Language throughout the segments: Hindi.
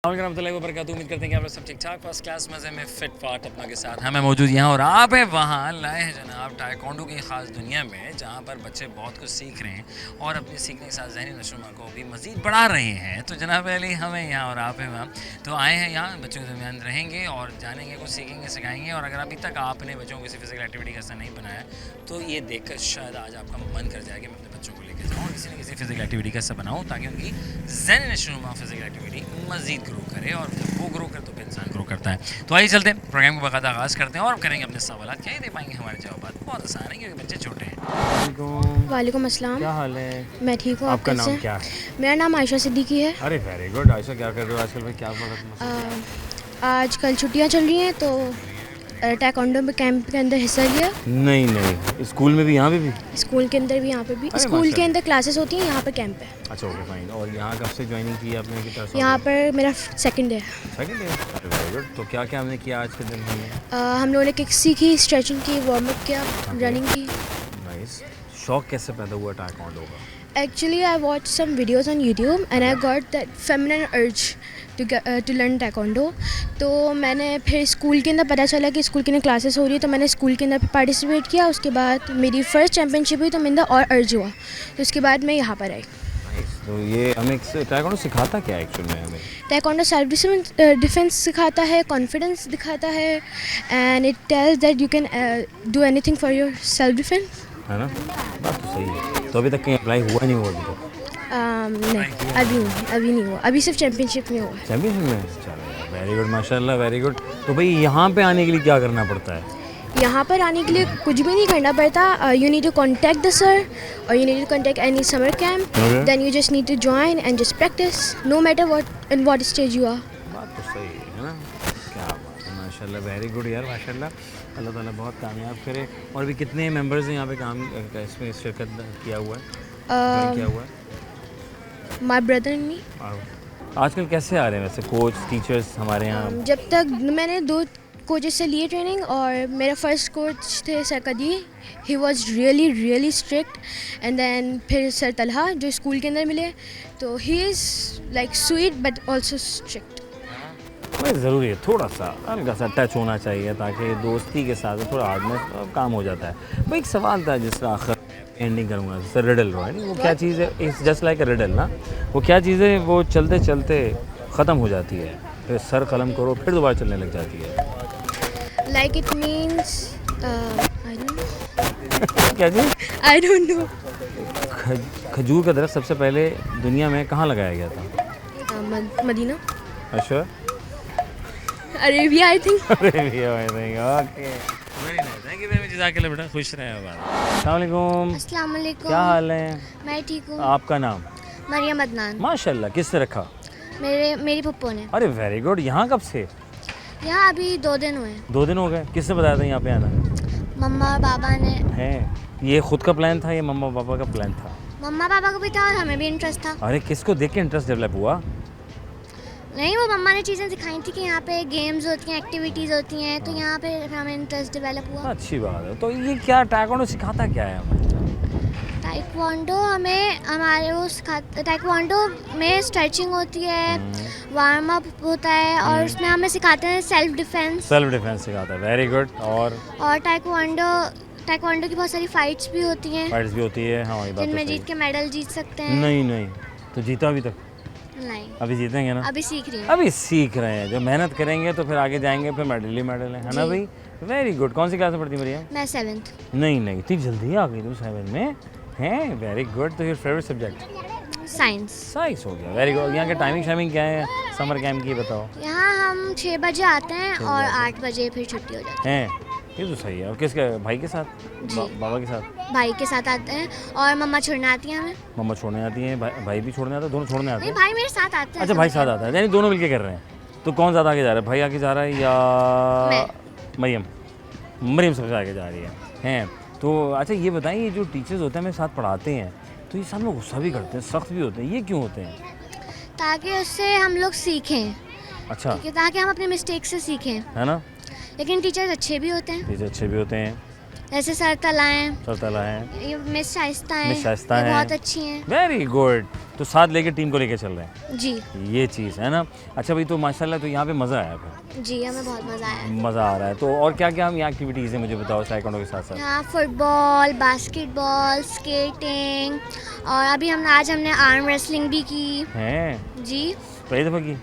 वबरकातुहू। उम्मीद करते हैं कि आप लोग सब ठीक ठाक फर्स्ट क्लास मज़े में फिट फाट अपना के साथ हमें मौजूद यहाँ और आप है वहाँ लाए हैं जनाब टाइकोंडो की ख़ास दुनिया में, जहाँ पर बच्चे बहुत कुछ सीख रहे हैं और अपने सीखने के साथ ज़हनी नशोनुमा को भी मज़ीद बढ़ा रहे हैं। तो जनाब अली हमें यहाँ और आप है वहाँ तो आए हैं यहाँ बच्चों के दरमियान रहेंगे और जानेंगे, कुछ सीखेंगे, सिखाएंगे। और अगर अभी तक आपने बच्चों को किसी फिजिकल एक्टिविटी का हिस्सा नहीं बनाया तो ये देख कर शायद आज आपका मन कर जाए कि मैं अपने बच्चों को लेकर जाऊँ और किसी न किसी फिजिकल एक्टिविटी का हिस्सा बनाऊँ ताकि उनकी ज़हनी नशोनुमा फिजिकल एक्टिविटी मज़ीद ग्रो करे और जब वो ग्रो करे तो फिर इंसान ग्रो करता है। तो आइए चलते हैं प्रोग्राम को बाकायदा आगाज़ करते हैं और करेंगे अपने सवाल। क्या ही दे पाएंगे हमारे जवाब? बहुत आसान है क्योंकि बच्चे छोटे हैं। वालेकुम अस्सलाम। क्या हाल है? मैं ठीक हूँ। आपका नाम क्या है? मेरा नाम आयशा सिद्दीकी है। अरे वेरी गुड। आयशा क्या कर रहे हो आजकल? भाई क्या पढ़ा? आजकल छुट्टियाँ चल रही हैं तो टाइकोंडो में कैंप के अंदर हिस्सा लिया। नहीं स्कूल में भी, यहाँ पे भी? स्कूल के अंदर भी, यहाँ पे भी। स्कूल के अंदर क्लासेस होती हैं, यहाँ पर कैंप है। अच्छा ओके फाइन। और यहाँ कब से ज्वाइनिंग की आपने? यहाँ पर मेरा सेकंड है। सेकंड है? Very good. तो क्या क्या हमने किया आज के दिन में? हम लोगों ने किक सीखी, स्ट्रेचिंग की, वार्म अप किया, रनिंग की। नाइस। शौक कैसे पैदा हुआ टाइकोंडो का? Actually, I watched some videos on YouTube and I got that feminine urge to learn taekwondo. तो मैंने फिर स्कूल के अंदर पता चला कि स्कूल के अंदर क्लासेस हो रही है तो मैंने स्कूल के अंदर पार्टिसिपेट किया। उसके बाद मेरी फ़र्स्ट चैम्पियनशिप हुई तो मेरे अंदर और अर्ज हुआ, तो उसके बाद मैं यहाँ पर आई। तो ये हमें टाइकोंडो सिखाता क्या एक्चुअल में हमें? टाइकोंडो सेल्फ डिफेंस सिखाता है, कॉन्फिडेंस दिखाता है and it tells that you can do anything for your self defence, है ना? बात तो सही है। तो अभी तक कहीं अप्लाई हुआ नहीं हुआ अभी तक? नहीं, अभी नहीं हुआ, अभी सिर्फ चैम्पियनशिप में हुआ। चैम्पियनशिप में? चलो वेरी गुड, माशाल्लाह, वेरी गुड। तो भाई यहाँ पे आने के लिए क्या करना पड़ता है? यहाँ पर आने के लिए कुछ भी नहीं करना पड़ता। You need to contact the sir और you need to contact any summer camp, then you just need to join and just practice no matter what in what stage you are. बात तो सही है ना? क्या बात है, माशाल्लाह, वेरी गुड यार, माशाल्लाह। अल्लाह ताला बहुत कामयाब करे। और भी कितने मेंबर्स हैं यहाँ पे काम इसमें शिरकत किया हुआ है, किया हुआ है? My brother and me. आजकल कैसे आ रहे हैं वैसे कोच टीचर्स हमारे यहाँ? जब तक मैंने 2 कोचेस से लिए ट्रेनिंग और मेरा फर्स्ट कोच थे sir Kadi, he was really strict and then फिर सर तलहा जो स्कूल के अंदर मिले, तो he is like sweet but also strict. भाई ज़रूरी है थोड़ा सा हल्का सा टच होना चाहिए ताकि दोस्ती के साथ थोड़ा हार्डनेस काम हो जाता है। भाई एक सवाल था जिस तरह आखिर एंडिंग करूँगा, सर रिडल रो है नहीं, वो क्या चीज़ है? It's just like a riddle ना, वो क्या चीज़ है? वो चलते चलते ख़त्म हो जाती है, फिर सर कलम करो फिर दोबारा चलने लग जाती है। Like it means I don't know. क्या चीज़? I don't know. खजूर का दरख्त सबसे पहले दुनिया में कहाँ लगाया गया था? मदीना। अच्छा, Arabia I think. Arabia I think. Okay very nice, thank you very much. जज़ाकल्लाह बेटा, खुश रहें। अस्सलाम वालेकुम। अस्सलाम वालेकुम। क्या हाल है? मैं ठीक हूँ। आपका नाम? मरियम अदनान। माशाल्लाह, किससे रखा? मेरी पप्पो ने। अरे वेरी गुड। यहाँ कब से? यहाँ अभी 2 दिन हुए। 2 दिन हो गए। किसने बताया था यहाँ पे आना? मम्मा और पापा ने। है ये खुद का प्लान था या मम्मा पापा का प्लान था? मम्मा पापा को भी था और हमें भी इंटरेस्ट था। अरे किसको देख के इंटरेस्ट डेवलप हुआ? नहीं, वो मम्मा ने चीज़ें सिखाई थी कि यहाँ पे गेम्स होती हैं, एक्टिविटीज़ होती हैं, तो यहाँ पे हमें इंटरेस्ट डेवलप हुआ। अच्छी बात है। तो ये क्या टाइकोंडो सिखाता क्या है हमें? टाइक्वांडो हमें हमारे वो सिखाता, टाइक्वांडो में स्ट्रेचिंग होती है, वार्म अप होता है और उसमें हमें सिखाते हैं सेल्फ डिफेंस। सेल्फ डिफेंस सिखाता है, वेरी गुड। और टाइक्वांडो की बहुत सारी फाइट्स भी होती हैं। फाइट्स भी होती है, हाँ ये बात तो जिनमें सही जीत के मेडल जीत सकते हैं। नहीं तो जीता अभी तक? नहीं, अभी जीतेंगे ना? अभी सीख रही हूँ। अभी सीख रहे हैं, जो मेहनत करेंगे तो फिर आगे जाएंगे, फिर मेडल ही मेडल है ना भाई? Very good. कौन सी क्लास में पढ़ती मरियम? मैं 7th। नहीं इतनी जल्दी आ गई तुम 7 में? हैं, वेरी गुड। तो योर फेवरेट सब्जेक्ट? साइंस हो गया, वेरी गुड। यहाँ के टाइमिंग क्या है समर कैंप की, बताओ? यहाँ हम 6 बजे आते हैं और 8 बजे फिर छुट्टी हो जाती है। ये तो सही है। और किसके, भाई के साथ? बाबा के साथ? भाई के साथ आते हैं और मम्मा छोड़ने आती है हमें। मम्मा छोड़ने आती हैं, भाई भी छोड़ने आता है? दोनों छोड़ने आते नहीं, हैं? भाई मेरे साथ आते हैं। अच्छा, भाई साथ आता है, यानी दोनों मिलके कर रहे हैं। तो कौन ज़्यादा आगे जा रहा है, भाई आगे जा रहा है या मरियम सबसे आगे जा रही हैं? तो अच्छा ये बताएं, ये जो टीचर्स होते हैं हमें साथ पढ़ाते हैं तो ये सब लोग गुस्सा भी करते हैं, सख्त भी होते हैं, ये क्यों होते हैं? ताकि उससे हम लोग सीखें। अच्छा, ताकि हम अपने मिस्टेक से सीखें, है ना? लेकिन टीचर्स अच्छे भी होते हैं। टीचर अच्छे भी होते हैं, जैसे सर तला हैं, सरतला हैं, ये मिस शाइस्ता हैं, मिस शाइस्ता ये हैं, बहुत अच्छी हैं। Very good. तो साथ लेके टीम को लेके चल रहे हैं, जी ये चीज़ है ना। अच्छा भाई, तो माशाल्लाह, तो यहाँ पे मज़ा आया फिर? जी, हमें बहुत मज़ा आया। मज़ा आ रहा है। तो और क्या क्या हम यहाँ एक्टिविटीज़ हैं, मुझे बताओ ताइक्वांडो के साथ साथ? यहाँ फुटबॉल, बास्केटबॉल, स्केटिंग और अभी आज हमने आर्म रेसलिंग भी की। हैं? जी, पहली दफ़ा की?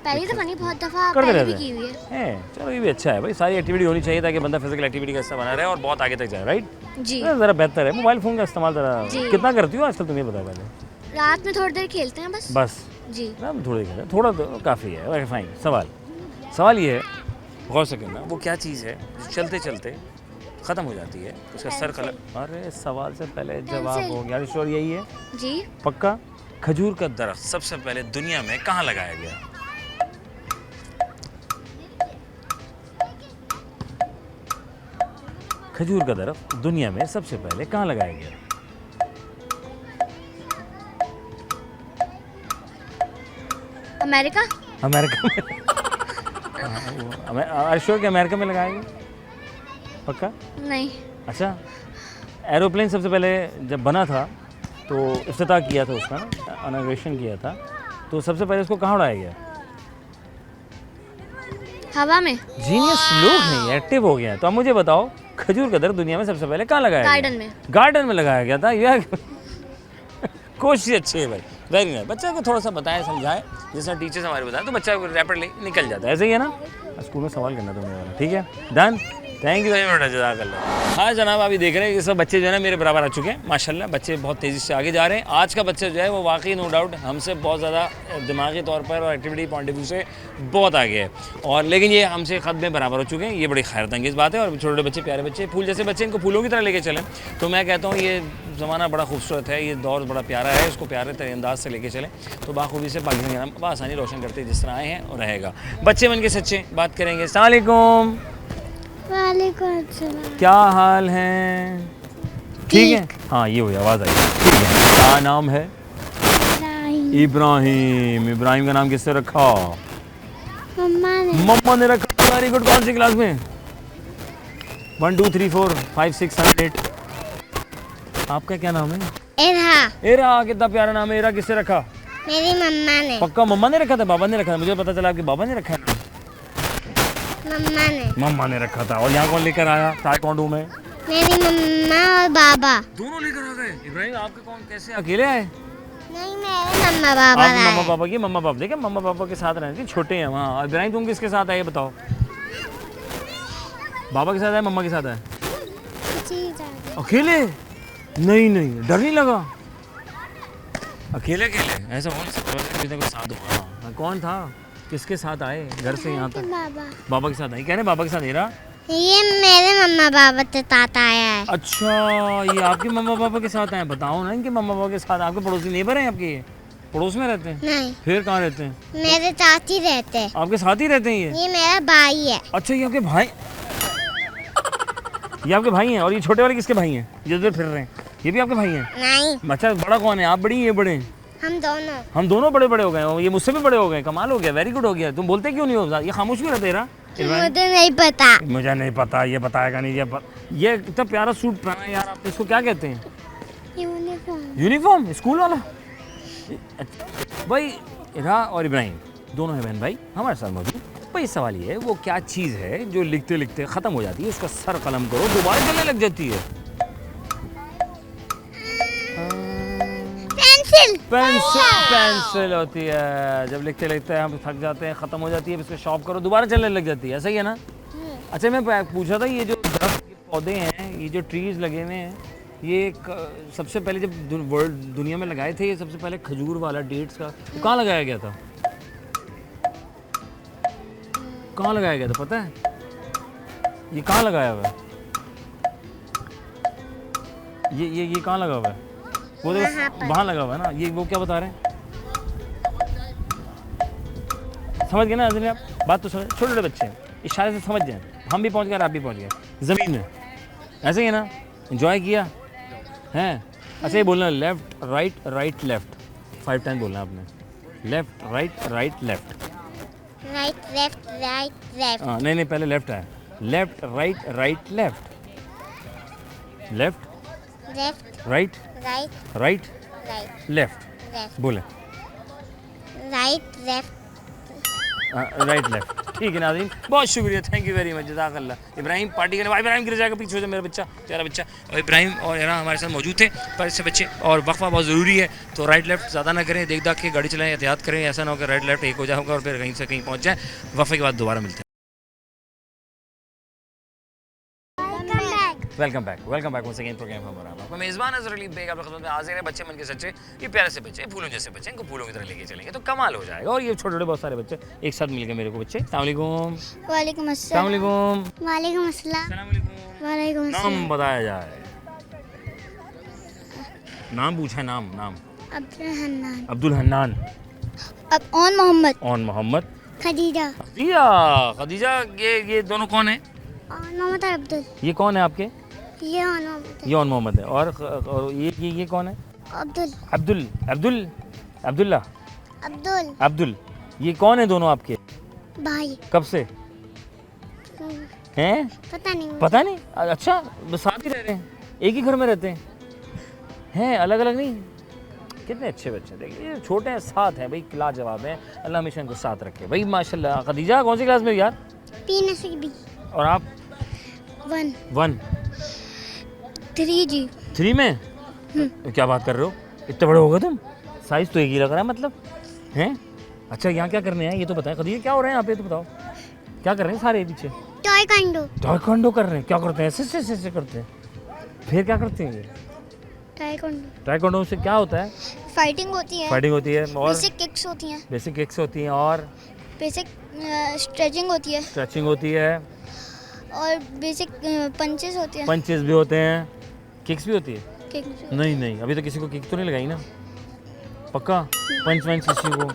पहली दफ़ा नहीं, बहुत दफ़ा करते पहले भी रहते की हुई है। हैं? चलो ये भी अच्छा है भाई, सारी एक्टिविटी होनी चाहिए ताकि बंदा फिजिकल एक्टिविटी का हिस्सा बना रहे और बहुत आगे तक जाए, राइट? जी, ज़रा बेहतर है मोबाइल फ़ोन का इस्तेमाल ज़रा जी। कितना करती हो आजकल, तुम्हें पता है पहले? रात में थोड़ी देर खेलते हैं बस। बस जी, ना, थोड़ा ही खेलें, थोड़ा तो काफ़ी है। Okay fine. सवाल ये है, गौर से करना, वो क्या चीज़ है जो चलते चलते ख़त्म हो जाती है, उसका सर कलर। अरे सवाल से पहले जवाब पेंसिल। हो गया। श्योर यही है? जी, पक्का? खजूर का दरख्त सबसे पहले दुनिया में कहाँ लगाया गया? खजूर का दरख्त दुनिया में सबसे पहले कहाँ लगाया गया? अमेरिका। अमेरिका में। श्योर कि अमेरिका में लगाया गया? पक्का? नहीं, अच्छा, एरोप्लेन सबसे पहले जब बना था तो इफ्तिताह किया था उसका ना, इनॉग्रेशन किया था, तो सबसे पहले उसको कहाँ उड़ाया गया? हवा में। जीनियस लोग नहीं, एक्टिव हो गए हैं। तो अब मुझे बताओ, खजूर का दरख्त दुनिया में सबसे पहले कहाँ लगाया गया? गार्डन में। गार्डन में लगाया गया था यार। कोशिश अच्छी है भाई, वेरी नाइस। बच्चे को थोड़ा सा बताएं, समझाएं, जैसा टीचर्स हमारे बताएं तो बच्चा रैपिडली निकल जाता है। ऐसे ही है ना? स्कूल में सवाल करना तुम्हें वाला, ठीक है? Done, thank you very much, जज़ाकल्लाह। हाँ जनाब, अभी देख रहे हैं ये सब बच्चे जो है ना मेरे बराबर आ चुके हैं माशाल्लाह। बच्चे बहुत तेज़ी से आगे जा रहे हैं। आज का बच्चा जो है वो वाकई नो डाउट हमसे बहुत ज़्यादा दिमागी तौर पर और एक्टिविटी पॉइंट ऑफ व्यू से बहुत आगे है, और लेकिन ये हमसे ख़त में बराबर हो चुके हैं। ये बड़ी खैरत अंगेज़ बात है। और छोटे छोटे बच्चे, प्यारे बच्चे, फूल जैसे बच्चे, इनको फूलों की तरह लेके चलें। तो मैं कहता हूँ ये ज़माना बड़ा खूबसूरत है, ये दौर बड़ा प्यारा है, इसको प्यारे तरीके अंदाज से लेके चलें तो बाखूबी से पाकिस्तान का नाम बआसानी रोशन करते जिस तरह आए हैं और रहेगा। बच्चे बन के सच्चे बात करेंगे। अस्सलाम वालेकुम, वालेकुम अस्सलाम। क्या हाल है? ठीक है? हाँ ये हुई, आवाज़ आई। ठीक है, क्या नाम है? इब्राहिम। इब्राहिम का नाम किससे रखा? मम्मा ने रखा। Very good. कौन सी क्लास में? 1 2 3 4 5 6 7 8। आपका क्या नाम है? एरा। एरा, कितना प्यारा नाम है। एरा किससे रखा? मेरी मम्मा ने। पक्का मम्मा ने रखा था, बाबा ने रखा था? मुझे पता चला आपके बाबा ने रखा है। मम्मा ने। मम्मा ने रखा था। और यहाँ कौन लेकर आया ताइक्वांडो में? मेरी मम्मा और बाबा। दोनों लेकर आ गए। इब्राहिम आपके कौन, कैसे अकेले आए? नहीं, मेरे मम्मा बाबा आप लाए। मम्मा पापा की, मम्मा पापा देखे, मम्मा पापा के साथ रहते छोटे हैं वहाँ। इब्राहिम तुम किसके साथ आए बताओ? बाबा के साथ आए, मम्मा के साथ आए? अकेले? नहीं नहीं, डर नहीं लगा? अकेले अकेले ऐसा बोल सकते हो, साथ होगा। हाँ, कौन था, किसके साथ आए घर से यहाँ तक? बाबा। बाबा के साथ आए। कह रहे बाबा के साथ एरा? ये मेरे मम्मा बाबा के साथ आया है। अच्छा, ये आपके मम्मा पापा के साथ आए। बताओ ना, इनके मम्मा पापा के साथ। आपके पड़ोसी नेबर हैं आपके? ये पड़ोस में रहते हैं? नहीं, फिर कहाँ रहते हैं? मेरे चाची रहते हैं। आपके साथ ही रहते हैं ये मेरा भाई है। अच्छा, ये आपके भाई? ये आपके भाई हैं? और ये छोटे वाले किसके भाई हैं जो इधर फिर रहे हैं? ये भी आपके भाई हैं? नहीं, अच्छा, बड़ा कौन है? आप बड़ी, ये बड़े? हम दोनों। हम दोनों बड़े बड़े हो गए। ये मुझसे भी बड़े हो गए। कमाल हो गया, वेरी गुड हो गया। तुम बोलते क्यों नहीं हो? ये खामोश क्यों रहते रहा? मुझे नहीं पता। मुझे नहीं पता, ये बताएगा नहीं। ये इतना प्यारा सूट पहना है यार आपने, इसको क्या कहते हैं? यूनिफॉर्म। यूनिफॉर्म, स्कूल वाला। भाई इरा और इब्राहिम दोनों हैं बहन भाई हमारे साथ मौजूद। भाई सवाल ये है, वो क्या चीज़ है जो लिखते लिखते ख़त्म हो जाती है, उसका सर कलम करो दोबारा चलने लग जाती है? पेंसिल। पेंसिल होती है। जब लिखते लिखते हम थक जाते हैं, ख़त्म हो जाती है, इसको शॉर्प करो दोबारा चलने लग जाती है। ऐसा ही है ना? अच्छा, मैं पूछा था, ये जो दरख्त के पौधे हैं, ये जो ट्रीज लगे हुए हैं, ये सबसे पहले जब वर्ल्ड दुनिया में लगाए थे, ये सबसे पहले खजूर वाला, डेट्स का, तो कहाँ लगाया गया था? कहाँ लगाया गया था पता है? ये कहाँ लगाया हुआ है? ये कहाँ लगा हुआ है? वो देखो वहाँ लगा हुआ है ना। ये वो क्या बता रहे हैं? समझ गए ना अजय आप? बात तो समझ। छोटे छोटे बच्चे हैं, इशारे से समझ जाए। हम भी पहुँच गए, आप भी पहुँच गए ज़मीन में। ऐसे ही है ना? एंजॉय किया हैं? अच्छा, ये बोलना left right right left 5 time बोलना आपने। Left right right left. Right left right left. हाँ नहीं, पहले लेफ्ट है। Left right right left. Left left right right right right left. Left बोले राइट लेफ्ट राइट लेफ्ट। ठीक है नाज़रीन, बहुत शुक्रिया, थैंक यू वेरी मच, जज़ाकल्लाह। इब्राहिम पार्टी करने, इब्राहिम गिर जाएगा, पीछे हो जा मेरा बच्चा, प्यारा बच्चा। और इब्राहिम और इरा हमारे साथ मौजूद थे, पर इससे बच्चे और वक्फा बहुत ज़रूरी है, तो राइट लेफ्ट ज़्यादा ना करें, देख दाख के गाड़ी चलाएं, एहतियात करें, ऐसा ना हो कि राइट लेफ्ट एक हो जाएगा और फिर कहीं से कहीं पहुँच जाए। वक्फे के बाद दोबारा मिलते हैं। Welcome back once again programme हमारा। आपका मेज़बान अज़हर अली बेग आपकी खिदमत में हाजिर है। बच्चे मन के सच्चे, ये प्यारे से बच्चे, फूलों जैसे बच्चे, इनको फूलों की तरह लेके चलेंगे तो कमाल हो जाएगा। और ये छोटे छोटे बहुत सारे बच्चे एक साथ मिल गए मेरे को बच्चे। अस्सलाम वालेकुम। वालेकुम अस्सलाम वालेकुम। वालेकुम अस्सलाम वालेकुम नाम बताया जाए, नाम पूछा है, नाम अब्दुल हन्नान अब्दुल हन्नान, अब ऑन मोहम्मद, खदीजा खदीजा। ये दोनों कौन है? ऑन मोहम्मद और अब्दुल। ये कौन है आपके? ये ऑन मोहम्मद ये ऑन मोहम्मद है। और ये कौन है? अब्दुल अब्दुल। ये कौन है दोनों आपके? भाई कब से हैं? पता नहीं अच्छा, बस साथ ही रह रहे हैं, एक ही घर में रहते हैं अलग अलग नहीं? कितने अच्छे बच्चे, देखिए ये छोटे हैं, साथ हैं भाई, लाजवाब हैं, अल्लाह हमेशा इनको साथ रखे भाई, माशाल्लाह। खदीजा कौन सी क्लास में यार? PNSB और आप? 1 3 जी 3 में? क्या बात कर रहे हो, इतने बड़े हो गए तुम, साइज तो एक ही लग रहा है मतलब, हैं? अच्छा, यहाँ क्या करने हैं ये तो बताएं खदीजा, क्या हो रहा है यहाँ पे तो बताओ, क्या कर रहे हैं सारे पीछे? टाइकोंडो कर रहे हैं। क्या करते हैं? ऐसे करते हैं, फिर क्या करते हैं ये? टाइकोंडो से क्या होता है? फाइटिंग होती है और बेसिक किक्स होती हैं और बेसिक स्ट्रेचिंग होती है और बेसिक पंचेस भी होते हैं, किक्स भी होती है। किक्स नहीं, अभी तो किसी को किक तो नहीं लगाई ना, पक्का? पंच किसी को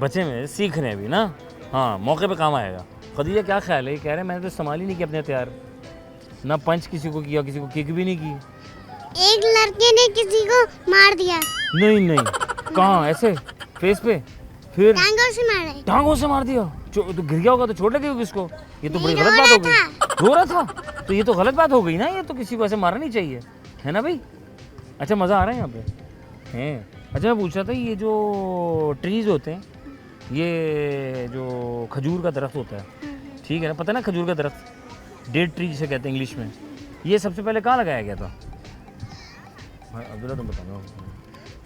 बच्चे में सीख रहे हैं अभी ना, हाँ, मौके पे काम आएगा। खदीजा क्या ख्याल है? कह रहे हैं मैंने तो इस्तेमाल ही नहीं किया अपने हथियार, ना पंच किसी को किया, किसी को किक भी नहीं की। एक लड़के ने किसी को मार दिया। नहीं, कहाँ? ऐसे फेस पे? फिर टांगों से मार दिया। तो गिर गया होगा तो चोट लगी होगी इसको, ये तो बड़ी गलत बात हो गई। रो रहा था तो ये तो गलत बात हो गई ना, ये तो किसी को ऐसे मारना नहीं चाहिए, है ना भाई? अच्छा, मज़ा आ रहा है यहाँ पे हैं? अच्छा, मैं पूछ रहा था, ये जो ट्रीज होते हैं, ये जो खजूर का दरख्त होता है, ठीक है ना, पता है ना खजूर का दरख्त, डेट ट्री जिसे कहते हैं इंग्लिश में, ये सबसे पहले कहाँ लगाया गया था? अब्दुल्ला तुम बताओ।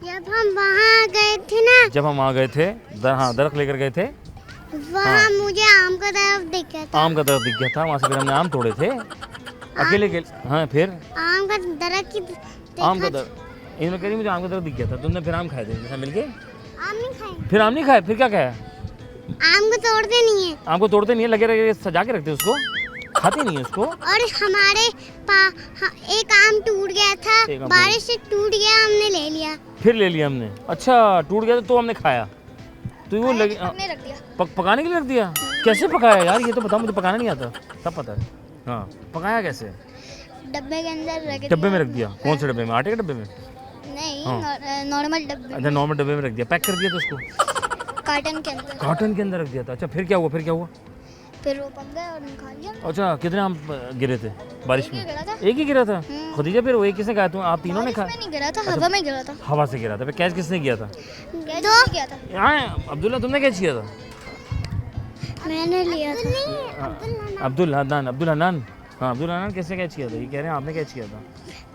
जब हम वहाँ गए थे ना, जब हम वहाँ गए थे, हाँ, दरख्त लेकर गए थे, वहाँ मुझे आम का दरख्त दिख गया था। आम का दरख्त दिख गया था, वहाँ से फिर हमने आम तोड़े थे अकेले के। हाँ, फिर आम का दरख्त इन्होंने कह रही मुझे आम का दरख्त दिख गया था, तुमने फिर आम खाए थे जैसा मिल के? आम नहीं खाए। फिर आम नहीं खाए, फिर क्या खाया? आम को तोड़ते नहीं है। आम को तोड़ते नहीं है, लगे सजा के रखते उसको, खाते नहीं है उसको। और हमारे एक आम टूट गया था, बारिश से टूट गया, हमने ले लिया। फिर ले लिया हमने? अच्छा, टूट गया तो हमने खाया, तो वो लगे रख दिया। पकाने के लिए रख दिया? कैसे पकाया यार, ये तो बताओ मुझे, पकाना नहीं आता। सब पता है, हाँ, पकाया कैसे? डब्बे के अंदर रख दिया। डब्बे में रख दिया? कौन से डब्बे में? आटे के डब्बे में? नहीं, नॉर्मल डब्बे। अच्छा, नॉर्मल डब्बे में रख दिया, पैक कर दिया था उसको? कार्टन के अंदर रख दिया था। अच्छा, फिर क्या हुआ? फिर वो पक गए और खा लिया। अच्छा, कितने आम गिरे थे बारिश में? एक ही गिरा था। खदीजा, फिर वो एक किसने खाया? तुम, आप तीनों ने खाया? नहीं गिरा था, हवा में गिरा था। हवा से गिरा था। फिर कैच किसने किया था? किया था। हाँ, अब्दुल्ला, तुमने कैच किया था? मैंने लिया था। अब्दुल हन्नान। हाँ, अब्दुल हन्नान कैसे कैच किया था? ये कह रहे हैं आपने कैच किया था।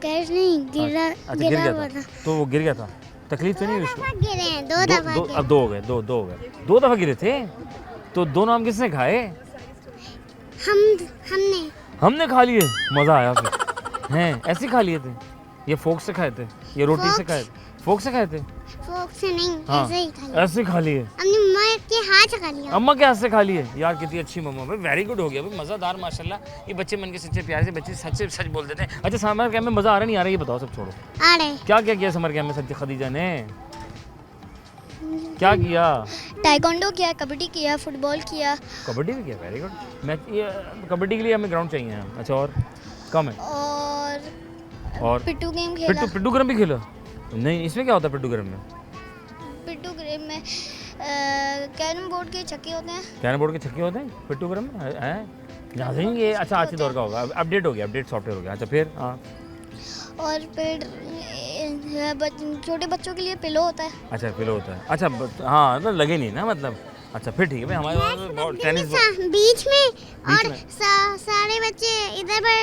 कैच नहीं, गिरा। अच्छा, गिर गया था, तो वो गिर गया था, तकलीफ तो नहीं हुई उसको? गिरे हैं 2 दफा। अब 2 हो गए, 2 हो गए, 2 दफा गिरे थे। तो दोनों आम किसने खाए? हमने खा लिए। मज़ा आया फिर, हैं? ऐसे खा लिए थे? ये फोक से खाए थे? ये रोटी से खाए थे? फोक से खाए थे? फोक से नहीं, हाँ, ऐसे ही खा लिया। ऐसे खा लिए? हमने अम्मा के हाथ से खा लिया। अम्मा के हाथ से खा लिए? यार कितनी अच्छी मम्मा भाई, वेरी गुड हो गया भाई, मज़ेदार माशाल्लाह। ये बच्चे मन के सच्चे प्यारे से बच्चे, सच बोल देते हैं। अच्छा, समर कैंप में मज़ा आ रहा नहीं आ रहा, ये बताओ, सब छोड़ो, आ रहे। क्या किया समर कैंप में सच्ची खदीजा ने? क्या किया? टाइकोंडो किया, कबड्डी किया, फुटबॉल किया। कबड्डी भी किया, वेरी गुड। मैं कबड्डी के लिए हमें ग्राउंड चाहिए यहाँ। अच्छा, और कम है? और पिट्टू गेम खेला। पिट्टू गेम भी खेला? नहीं, इसमें क्या होता है पिट्टू गेम में? पिट्टू गेम में कैरम बोर्ड के छक्के होते हैं। कैरम बोर्ड के छक्के होते हैं पिट्टू गेम में? हैं? यहाँ से ये? अच्छा, आज के दौर का होगा, अपडेट हो गया, अपडेट सॉफ्टवेयर हो गया। अच्छा, फिर? हाँ, और फिर छोटे बच्चों के लिए पिलो होता है। अच्छा पिलो होता है। अच्छा हाँ मतलब लगे नहीं ना मतलब। अच्छा फिर ठीक है भाई हमारे वहाँ पे बहुत टेनिस बीच में और में? सारे बच्चे इधर पर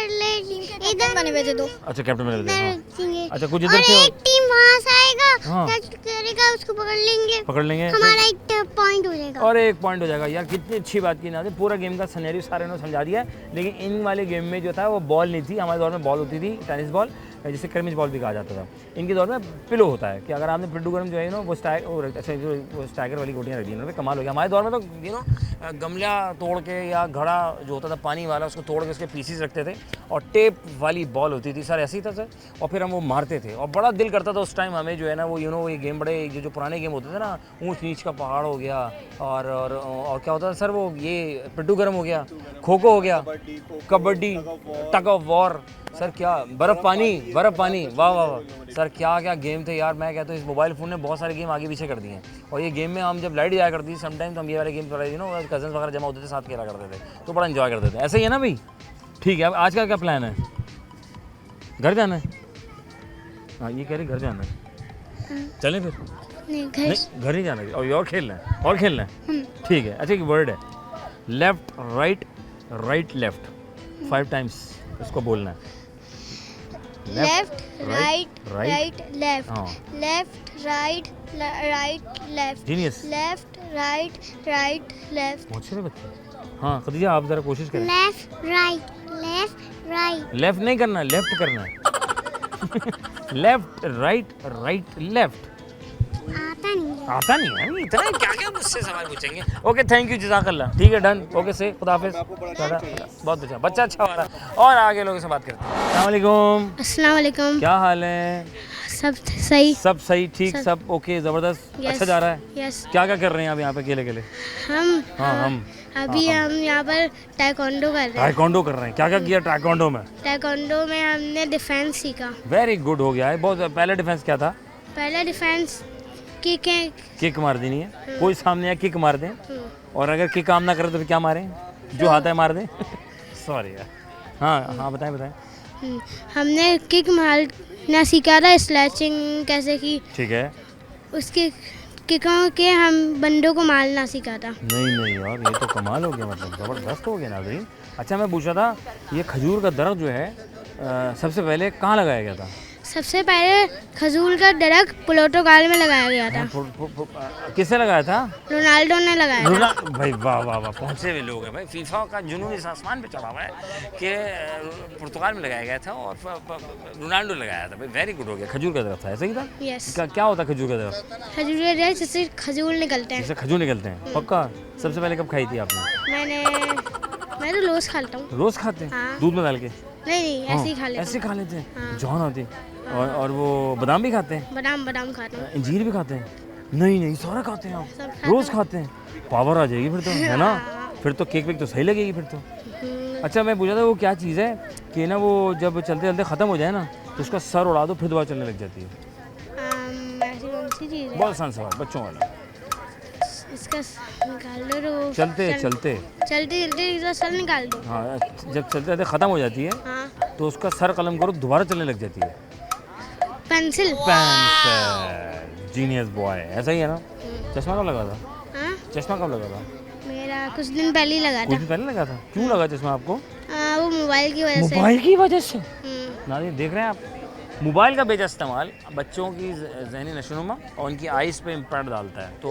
इधर बने भेजे दो। अच्छा कैप्टन में रहते हैं हाँ। अच्छा कुछ और इधर से एक टीम वहाँ से आएगा हाँ। टच करेगा उसको पकड़ लेंगे हमारा एक पॉइंट हो जाएगा। और एक पॉइंट हो जाएगा यार कितनी अच्छी बात की ना थी। पूरा गेम का सिनेरियो सारे ने समझा दिया है। लेकिन इन वाले गेम में जो था वो बॉल नहीं थी। हमारे दौर में बॉल होती थी टेनिस बॉल जिसे क्रमिच बॉल भी कहा जाता था। इनके दौर में पिलो होता है कि अगर आपने पिड्डू गर्म जो है ना वो अच्छा जो वो स्टाइगर वाली गोटियाँ रख दी उन्होंने कमाल हो गया। हमारे दौर में तो यू नो गमला तोड़ के या घड़ा जो होता था पानी वाला उसको तोड़ के उसके पीसीस रखते थे और टेप वाली बॉल होती थी सर ऐसे ही था सर। और फिर हम वो मारते थे और बड़ा दिल करता था उस टाइम हमें जो है ना वो यू नो ये गेम बड़े जो पुराने गेम होते थे ना ऊँच नीच का पहाड़ हो गया और क्या होता था सर वो ये पिड्डू गर्म हो गया खो खो हो गया kabaddi tug of war sir क्या बर्फ़ पानी वाह वाह वाह सर क्या क्या गेम थे यार। मैं कहता हूँ इस मोबाइल फ़ोन ने बहुत सारे गेम आगे पीछे कर दिए हैं। और ये गेम में हम जब लाइट जाया करती थी समटाइम तो हम ये वाले गेम थोड़ा यू नो कजन्स वगैरह जमा होते थे साथ खेला करते थे तो बड़ा इन्जॉय करते थे। ऐसे ही है ना भाई। ठीक है अब आज का क्या प्लान है? घर जाना है? हाँ ये कह रही घर जाना है। चलें फिर? नहीं घर नहीं जाना और खेलना है ठीक है। अच्छा एक वर्ड है लेफ्ट राइट लेफ्ट 5 टाइम्स उसको बोलना है। लेफ्ट राइट लेफ्ट हाँ left right left genius left right left बहुत सारे बच्चे। हाँ खदीजा आप जरा कोशिश करें। लेफ्ट राइट लेफ्ट नहीं करना लेफ्ट करना है लेफ्ट राइट लेफ्ट आता नहीं है इतना क्या क्या मुझसे सवाल पूछेंगे। ओके थैंक यू जज़ाकल्लाह ठीक है डन ओके से खुदा हाफिज़। बहुत अच्छा बच्चा अच्छा हो रहा है और आगे लोगों से बात करते हैं। अस्सलाम वालेकुम अस्सलाम क्या हाल है? सब सही ठीक सब ओके ज़बरदस्त अच्छा जा रहा है। यस क्या क्या कर रहे हैं आप यहाँ पे अकेले हम अभी हम यहाँ पर टाइकोंडो कर रहे हैं। टाइकोंडो कर रहे हैं क्या क्या किया टाइकोंडो में? टाइकोंडो में हमने डिफेंस सीखा। वेरी गुड हो गया है बहुत। पहला डिफेंस क्या था? पहला डिफेंस किक मार देनी है। कोई सामने या किक मार दें और अगर किक काम ना करे तो फिर क्या मारें? जो आता है मार दें सॉरी यार हाँ बताएं हमने किक मारना सीखा था। स्लैचिंग कैसे की ठीक है उसके किकों के हम बंदों को मारना सीखा था। नहीं यार ये तो कमाल हो गया मतलब ज़बरदस्त हो गया नाज़रीन। अच्छा मैं पूछा था ये खजूर का दरख्त जो है सबसे पहले कहाँ लगाया गया था? सबसे पहले खजूर का दरख्त पुर्तगाल में लगाया गया था। किसने लगाया था? रोनाल्डो ने लगाया था। भाई वाह पहुँचे हुए लोग हैं भाई। फीफा का जुनून इस आसमान पे चढ़ा हुआ है कि पुर्तगाल में लगाया गया था और रोनाल्डो लगाया था भाई। वेरी गुड हो गया। खजूर का दरख्त था ऐसा ही था? यस क्या होता है खजूर का दरख्त? खजूर के दरख्त जिससे खजूर निकलते हैं। जैसे खजूर निकलते हैं पक्का। सबसे पहले कब खाई थी आपने? मैं तो रोज खाता हूँ। रोज खाते हैं? हाँ। दूध में डाल के? नहीं ऐसे ही खा लेते हैं। ऐसे खा लेते हैं हाँ। जौन होती और वो बादाम भी खाते हैं? बादाम खाते हैं। अंजीर भी खाते हैं? नहीं सारा खाते हैं सब आप? खाते रोज खाते हैं? पावर आ जाएगी फिर तो है ना। फिर तो केक वेक तो सही लगेगी फिर तो। अच्छा मैं पूछा था वो क्या चीज़ है कि ना वो जब चलते चलते ख़त्म हो जाए ना तो उसका सर उड़ा दो फिर दोबारा चलने लग जाती है? ऐसी कौन सी चीज़ है? बहुत आसान सवाल बच्चों वाला। इसका निकाल दो तो चलते इसका सर निकाल दो। हाँ जब चलते चलते ख़त्म हो जाती है हाँ तो उसका सर कलम करो दोबारा चलने लग जाती है? पेंसिल। जीनियस बॉय ऐसा ही है ना। चश्मा कब लगा था? हाँ चश्मा कब लगा था? मेरा कुछ दिन पहले ही लगा कुछ था। दिन पहले लगा था। क्यों लगा चश्मा आपको? वो मोबाइल की वजह से। मोबाइल की वजह से? हम्म। नाज़रीन देख रहे हैं आप मोबाइल का बेजा इस्तेमाल बच्चों की ज़हनी नशोनुमा और उनकी आइज़ पे इम्पैक्ट डालता है। तो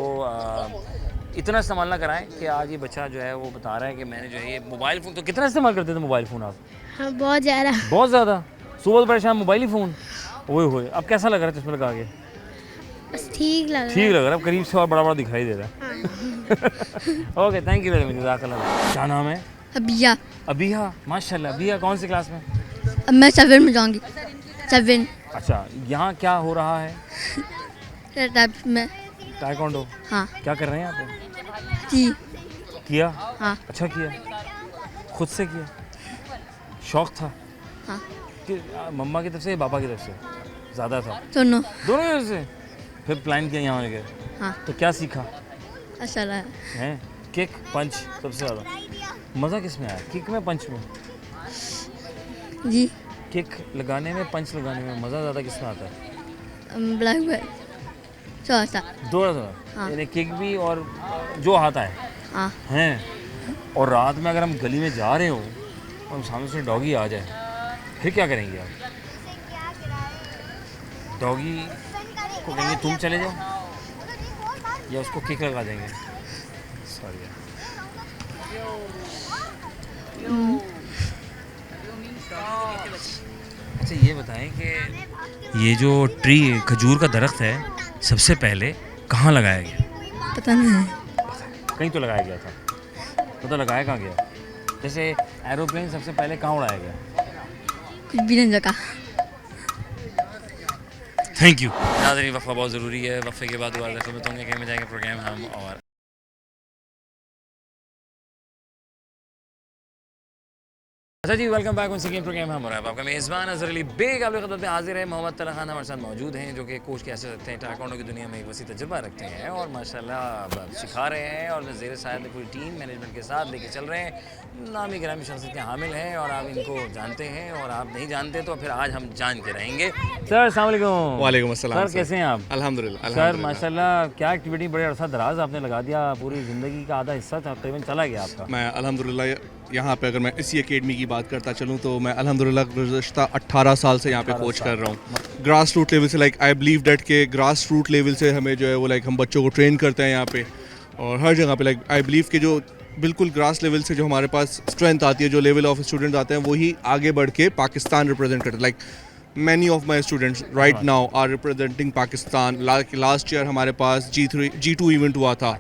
इतना इस्तेमाल ना कराएं कि आज ये बच्चा जो है वो बता रहा है कि मैंने जो है ये मोबाइल फ़ोन। तो कितना इस्तेमाल करते थे मोबाइल फ़ोन आप? हाँ बहुत ज़्यादा। सुबह दोपहर शाम मोबाइल ही फ़ोन। ओए अब कैसा लग रहा है चश्मा लगा के? बस ठीक लग रहा है। अब करीब से और बड़ा दिखाई दे रहा है। Okay thank you very much जज़ाकल्लाह। क्या नाम है? अबिया माशाल्लाह। अबिया कौन सी क्लास में? अब मैं 7 में जाऊंगी 7। अच्छा यहाँ क्या हो रहा है? टाइप में टाइकोंडो। हाँ क्या कर रहे हैं यहाँ पे? जी किया? हाँ अच्छा किया खुद से किया? शौक था? हाँ कि मम्मा की तरफ से या पापा की तरफ से ज़्यादा था? दोनों तरफ से। फिर प्लान किया यहाँ आके? हाँ तो क्या सीखा अच्छा लगा। है? किक पंच सबसे ज़्यादा मज़ा किस में आया? किक में पंच में? जी किक लगाने में पंच लगाने में मज़ा ज़्यादा किस में आता है? ब्लैक बेल्ट थोड़ा सा थोड़ा हाँ। यानी किक भी और जो आता है हाँ हैं। और रात में अगर हम गली में जा रहे हो और हम सामने से डॉगी आ जाए फिर क्या करेंगे आप? डॉगी को कहेंगे तुम चले जाओ या उसको किक लगा देंगे? सॉरी यार। अच्छा ये बताएं कि ये जो ट्री खजूर का दरख्त है सबसे पहले कहाँ लगाया गया? पता नहीं कहीं तो लगाया गया था, तो लगाया कहाँ गया? जैसे एरोप्लेन सबसे पहले कहाँ उड़ाया गया? कुछ भी नहीं लगा। Thank you. नाज़रीन वफ़ा बहुत ज़रूरी है, वफ़े के बाद दोबारा खिदमत होंगे कहीं में जाएंगे प्रोग्राम हम और अच्छा जी वेलकम बैक उनसे गेम प्रोग्राम हम और आपका मेज़बान अज़हर अली बेग आपकी खिदमत में हाजिर है। मोहम्मद तला खान हमारे साथ मौजूद हैं जो कि कोच कह सकते हैं टाइकोंडो की दुनिया में एक वसी तजुर्बा रखते हैं और माशाल्लाह सिखा रहे हैं और ज़ेर सायद पूरी टीम मैनेजमेंट के साथ लेके चल रहे हैं। नामी गिरामी शख्सियत के हामिल हैं और आप इनको जानते हैं और आप नहीं जानते तो फिर आज हम जान के रहेंगे। सर अस्सलाम वालेकुम। वालेकुम अस्सलाम सर कैसे हैं आप? अल्हम्दुलिल्लाह सर माशाल्लाह क्या एक्टिविटी बड़े अरसा दराज आपने लगा दिया, पूरी ज़िंदगी का आधा हिस्सा तकरीबन चला गया आपका। मैं अल्हम्दुलिल्लाह यहाँ पे अगर मैं इसी एकेडमी की बात करता चलूँ तो मैं अल्हम्दुलिल्लाह गुज़श्ता 18 साल से यहाँ पे कोच कर रहा हूँ। ग्रास रूट लेवल से आई बिलीव डैट के ग्रास रूट लेवल से हमें जो है वो हम बच्चों को ट्रेन करते हैं यहाँ पे और हर जगह पे आई बिलीव के जो बिल्कुल ग्रास लेवल से जो हमारे पास स्ट्रेंथ आती है, जो लेवल ऑफ स्टूडेंट्स आते हैं वही आगे बढ़ के पाकिस्तान रिप्रेजेंट करते हैं। Many of my students right now are representing Pakistan. Last year हमारे पास G2 इवेंट हुआ था।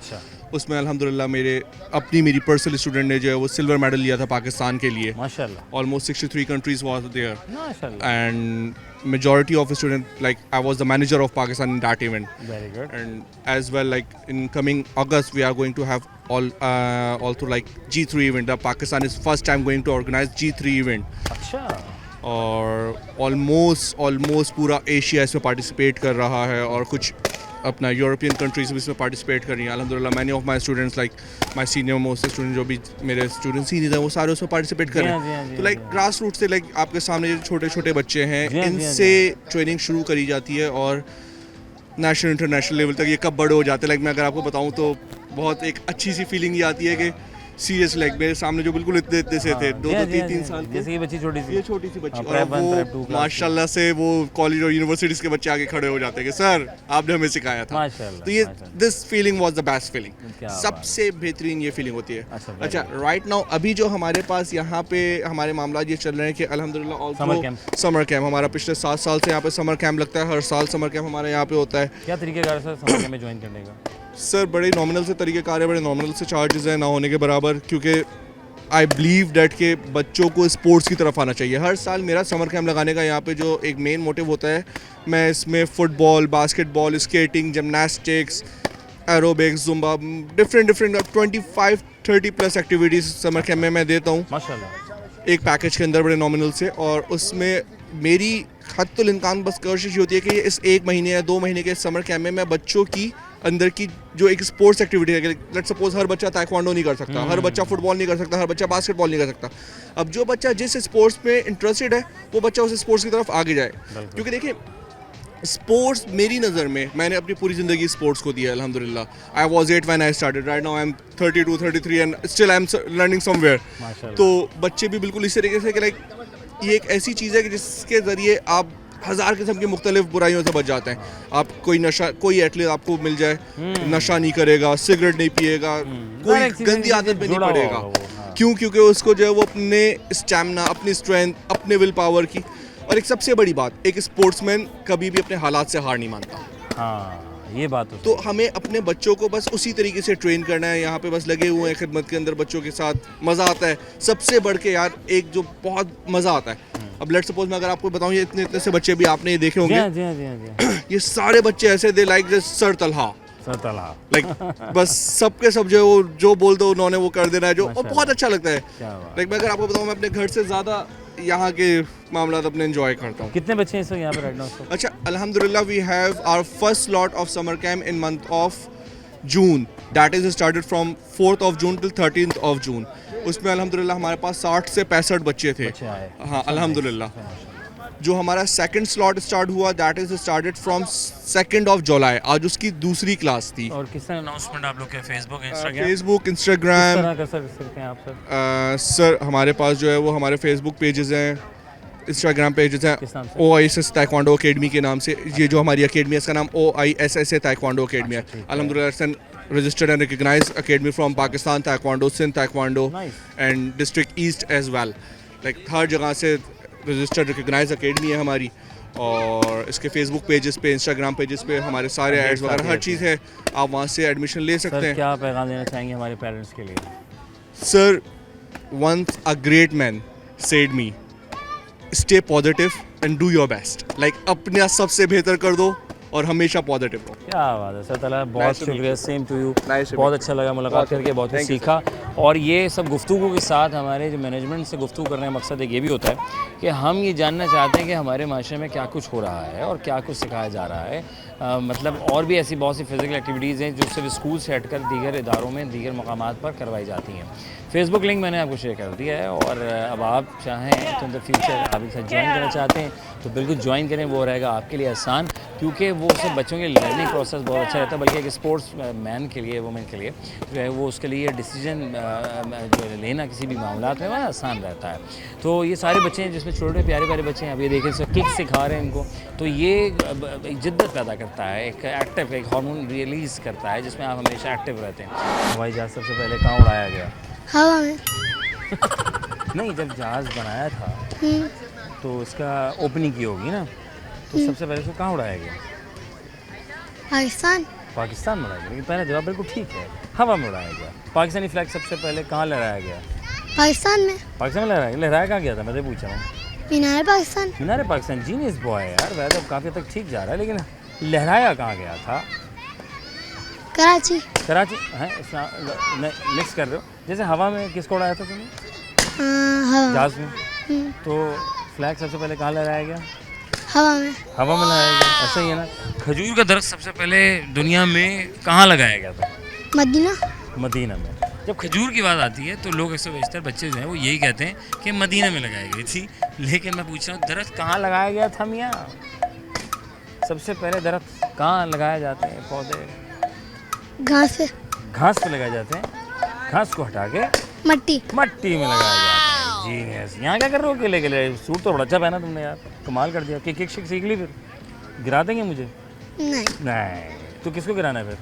उसमें अल्हम्दुलिल्लाह मेरी पर्सनल स्टूडेंट ने जो है वो सिल्वर मेडल लिया था पाकिस्तान के लिए। माशाल्लाह ऑलमोस्ट 63 countries was there माशाल्लाह and majority of the student I was the manager of Pakistan in that event. Very good. And as well in coming August we are going to have also G3 event. Pakistan is first time going to organize G3 event. अच्छा और ऑलमोस्ट पूरा एशिया इसमें पार्टिसिपेट कर रहा है और कुछ अपना यूरोपियन कंट्रीज भी इसमें पार्टिसिपेट कर रही हैं। अल्हम्दुलिल्लाह many of my students my senior most student जो भी मेरे स्टूडेंट सीनियर हैं वो सारे उसमें पार्टिसिपेट कर रहे हैं। तो ग्रास रूट से आपके सामने जो छोटे छोटे बच्चे हैं इनसे ट्रेनिंग शुरू करी जाती है और नेशनल इंटरनेशनल लेवल तक ये कब बड़े हो जाते हैं। मैं अगर आपको बताऊँ तो बहुत एक अच्छी सी फीलिंग ये आती है कि सीरियस मेरे सामने जो बिल्कुल इतने से थे 2-3 साल के, जैसे ये बच्ची छोटी सी, ये छोटी सी बच्ची और prep one, prep two वो class माशाल्लाह से वो कॉलेज और यूनिवर्सिटीज़ के बच्चे आगे खड़े हो जाते हैं कि सर आपने हमें सिखाया था। माशाल्लाह, तो ये माशाल्लाह। This feeling was the best feeling. क्या बात सबसे बेहतरीन ये फीलिंग होती है। अच्छा, very राइट नाउ अभी जो हमारे पास यहाँ पे हमारे मामला ये चल रहे हैं कि अल्हम्दुलिल्लाह समर कैंप हमारा पिछले 7 साल से यहाँ पे समर कैंप लगता है। हर साल समर कैंप हमारे यहाँ पे होता है। क्या तरीकेकार सर समर कैंप में ज्वाइन करने का? सर बड़े नॉमिनल से तरीक़ेकार है, बड़े नॉमिनल से चार्जेस हैं, ना होने के बराबर, क्योंकि आई बिलीव डैट के बच्चों को स्पोर्ट्स की तरफ आना चाहिए। हर साल मेरा समर कैंप लगाने का यहाँ पे जो एक मेन मोटिव होता है, मैं इसमें football, basketball, skating, gymnastics, aerobics, Zumba, different 25-30 plus activities summer camp में मैं देता हूँ माशाल्लाह एक पैकेज के अंदर बड़े नॉमिनल से। और उसमें मेरी हत्तुल इम्कान बस कोशिश होती है कि इस 1 महीने या 2 महीने के समर कैंप में मैं बच्चों की अंदर की जो एक स्पोर्ट्स एक्टिविटी है, लेट सपोज हर बच्चा ताइक्वांडो नहीं कर सकता, हर बच्चा फुटबॉल नहीं कर सकता, हर बच्चा बास्केटबॉल नहीं कर सकता। अब जो बच्चा जिस स्पोर्ट्स में इंटरेस्टेड है वो बच्चा उस स्पोर्ट्स की तरफ आगे जाए। क्योंकि देखिए स्पोर्ट्स मेरी नज़र में मैंने अपनी पूरी ज़िंदगी स्पोर्ट्स को दिया है अल्हम्दुलिल्लाह। I was 8 when I started. Right now I am 32-33 and still I am learning somewhere. तो बच्चे भी बिल्कुल इस तरीके से कि ये एक ऐसी चीज़ है कि जिसके ज़रिए आप 1000 किस्म की मुख्तलिफ बुराइयों से बच जाते हैं। आप कोई एथलीट आपको मिल जाए नशा नहीं करेगा, सिगरेट नहीं पिएगा, कोई गंदी आदत में नहीं पड़ेगा। क्यों? क्योंकि उसको जो है वो अपने स्टैमिना, अपनी स्ट्रेंथ, अपने विल पावर की, और एक सबसे बड़ी बात, एक स्पोर्ट्समैन कभी भी अपने हालात से हार नहीं मानता। हाँ ये बात तो हमें अपने बच्चों को बस उसी तरीके से ट्रेन करना है। यहाँ पे बस लगे हुए हैं खिदमत के अंदर, बच्चों के साथ मज़ा आता है। सबसे बढ़ के यार एक जो बहुत मज़ा आता है, अब लेट सपोज मैं अगर आपको बताऊँ ये इतने से बच्चे भी आपने ये देखे होंगे, ये सारे बच्चे ऐसे दे लाइक सर तलहा बस सबके सब जो वो जो बोल दो उन्होंने वो कर देना है, जो बहुत अच्छा लगता है। लाइक मैं अगर आपको बताऊँ मैं अपने घर से ज़्यादा यहाँ के मामला अपने एंजॉय करता हूँ। कितने बच्चे हैं सर यहाँ पे राइट नाउ? अच्छा अल्हम्दुलिल्लाह we have our first lot of summer camp in month of June, that is started from 4th of June till 13th of June। उसमें अल्हम्दुलिल्लाह हमारे पास 60 से 65 बच्चे थे। बच्चे आए। हाँ अल्हम्दुलिल्लाह। जो हमारा सेकंड स्लॉट स्टार्ट हुआ that is started from 2nd of July। आज उसकी दूसरी क्लास थी। और किस तरह अनाउंसमेंट आप लोग के फेसबुक इंस्टाग्राम फेसबुक इंस्टाग्राम कर सकते हैं आप सर? सर हमारे पास जो है वो हमारे फेसबुक पेजेस हैं, इंस्टाग्राम पेजेस हैं, किस नाम से? OISS ताइक्वांडो अकेडमी के नाम से। ये जो हमारी अकेडमी है इसका नाम OISSA ताइक्वांडो अकेडमी है। अच्छा, ठीक है। अल्हम्दुलिल्लाह registered and recognized academy from Pakistan Taekwondo, Sindh Taekwondo Nice. and District East as well। like हर जगह से registered recognized academy है हमारी। और इसके फेसबुक पेजेस पे, इंस्टाग्राम पेजेस पे हमारे सारे एड्स वगैरह हर चीज़ है, आप वहाँ से एडमिशन ले सकते सर हैं। क्या पैगाम देना चाहेंगे हमारे पेरेंट्स के लिए? Sir, once a great man said me, stay positive and do your best। like अपने सबसे बेहतर कर दो और हमेशा पॉजिटिव रहो। क्या बात है सर, ताला बहुत Nice to meet शुक्रिया। Same to you. Nice to बहुत meet अच्छा लगा मुलाकात करके, बहुत कुछ Thank you, सीखा। और ये सब गुफ्तगू के साथ हमारे जो मैनेजमेंट से गुफ्तगू करने का मकसद एक ये भी होता है कि हम ये जानना चाहते हैं कि हमारे माशरे में क्या कुछ हो रहा है और क्या कुछ सिखाया जा रहा है। मतलब और भी ऐसी बहुत सी फिज़िकल एक्टिविटीज़ हैं जो सिर्फ स्कूल से हटकर दीगर इदारों में, दीगर मकामात पर करवाई जाती हैं। फेसबुक लिंक मैंने आपको शेयर कर दिया है और अब आप चाहें तो इन द फ्यूचर आप इनसे ज्वाइन करना चाहते हैं तो बिल्कुल ज्वाइन करें, वो रहेगा आपके लिए आसान, क्योंकि वो सिर्फ बच्चों के लर्निंग प्रोसेस बहुत अच्छा रहता है, बल्कि एक स्पोर्ट्स मैन के लिए, वुमेन के लिए जो है वो उसके लिए डिसीजन जो लेना किसी भी मामलात में वह आसान रहता है। तो ये सारे बच्चे हैं जिसमें छोटे प्यारे प्यारे बच्चे हैं, अब ये देखें किक सिखा रहे हैं इनको, तो ये एक जिद्दत पैदा करता है, एक एक्टिव, एक हार्मोन रिलीज़ करता है जिसमें आप हमेशा एक्टिव रहते हैं। हवाई जहाज़ सबसे पहले कहाँ उड़ाया गया? हवा में। नहीं, जब जहाज़ बनाया था तो इसका ओपनिंग की होगी ना, तो सबसे पहले इसको कहाँ उड़ाया गया? पाकिस्तान। पाकिस्तान में उड़ाया गया, लेकिन पहला जवाब बिल्कुल ठीक है, हवा में उड़ाया गया। पाकिस्तानी फ्लैग सबसे पहले कहाँ लहराया गया? पाकिस्तान में। पाकिस्तान में लहराया कहाँ गया था, मैं तो पूछ रहा हूँ। मीनार पाकिस्तान। मीनार पाकिस्तान। जीनियस बॉय है यार, वैसे काफ़ी हद तक ठीक जा रहा है, लेकिन लहराया कहाँ गया था? कराची। कराची है, मिक्स कर रहे हो। जैसे हवा में किसको उड़ाया था तुमने? हवा। जहाज में। तो फ्लैग सबसे पहले कहाँ लहराया गया? हवा में। हवा में लहराया गया, ऐसा ही है ना। खजूर का दरख्त सबसे पहले दुनिया में कहाँ लगाया गया था? मदीना। मदीना में। जब खजूर की बात आती है तो लोग अक्सर बेशतर बच्चे जो हैं वो यही कहते हैं कि मदीना में लगाई गई थी, लेकिन मैं पूछ रहा हूँ दरख्त कहाँ लगाया गया था मियाँ? सबसे पहले दरख्त कहाँ लगाए जाते हैं? पौधे घास पे। घास पे लगाए जाते हैं, घास को हटा के मट्टी। मट्टी में लगाया जाता है। जीनियस। यहाँ क्या कर रहे हो अकेले अकेले? सूट तो बड़ा अच्छा पहना तुमने यार, कमाल कर दिया। किक शिक सीख ली फिर? गिरा देंगे मुझे? नहीं, नहीं। तो किसको गिराना है फिर?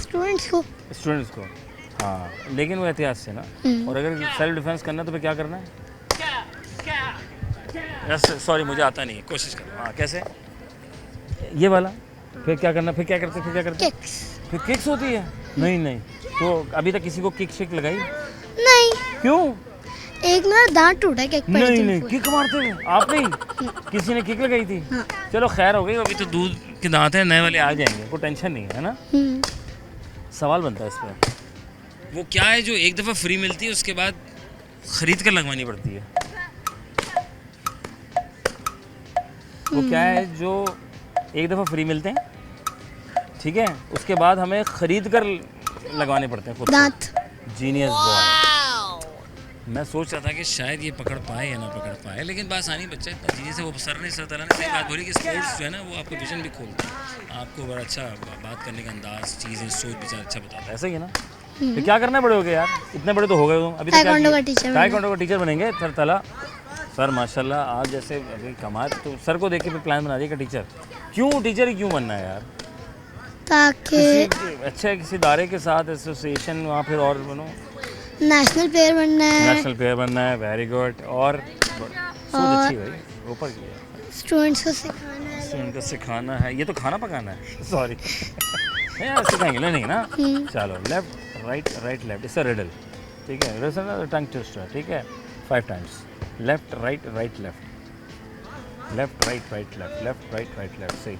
स्टूडेंट्स को। स्टूडेंट्स को। हाँ, लेकिन वो एहतियात से ना। और अगर सेल्फ डिफेंस करना है तो फिर क्या करना है? सॉरी मुझे आता नहीं है, कोशिश करो। हाँ, कैसे? ये वाला। फिर क्या करना? फिर क्या करते? फिर क्या करते? किक्स। फिर किक्स होती है? नहीं नहीं। तो अभी तक किसी को किक शिक लगाई? नहीं, क्यों? एक मेरा दांत टूटा किक पड़ी नहीं थी नहीं, मुझे। किक मारते हुए आपने ही? किसी ने किक लगाई थी? हाँ। चलो खैर हो गई, अभी तो दूध के दांत हैं, नए वाले आ जाएंगे, कोई टेंशन नहीं है ना। सवाल बनता है इस पर, वो क्या है जो एक दफ़ा फ्री मिलती है उसके बाद ख़रीद कर लगवानी पड़ती है? वो क्या है जो एक दफ़ा फ्री मिलते हैं, ठीक है, उसके बाद हमें ख़रीद कर लगवाने पड़ते हैं खुद से। दांत। Genius boy. मैं सोच रहा था कि शायद ये पकड़ पाए या ना पकड़ पाए, लेकिन बासानी बच्चा इतना जीने से वो सर ने सर तला ने सही बात बोली कि स्पोर्ट्स जो है ना वो आपको विजन भी खोलता है, आपको बड़ा अच्छा बात करने का अंदाज, चीज़ें, सोच विचार अच्छा बताता है। ऐसा ही है ना। तो क्या करना बड़े हो गए यार, इतने बड़े तो हो गए हो अभी। ताइक्वांडो का टीचर बनना। ताइक्वांडो का टीचर बनेंगे सर तला। सर माशाल्लाह आप जैसे अभी कमाल, तो सर को देख के फिर प्लान बना दिया कि टीचर क्यों, टीचर ही क्यों बनना है यार? ताकि अच्छा किसी इदारे के साथ एसोसिएशन वहाँ फिर और बनो, नेशनल प्लेयर बनना है, नेशनल प्लेयर बनना है। Very good. और सोच अच्छी भाई, ऊपर की है। स्टूडेंट्स को सिखाना है। स्टूडेंट को सिखाना है, ये तो खाना पकाना है। सॉरी यार, सिखाएंगे नहीं ना। चलो लेफ्ट राइट राइट लेफ्ट, इससे रिडल, ठीक है, रिडल टंग ट्विस्टर, ठीक है, 5 times. Left right right left, left right right left, left right right left. सही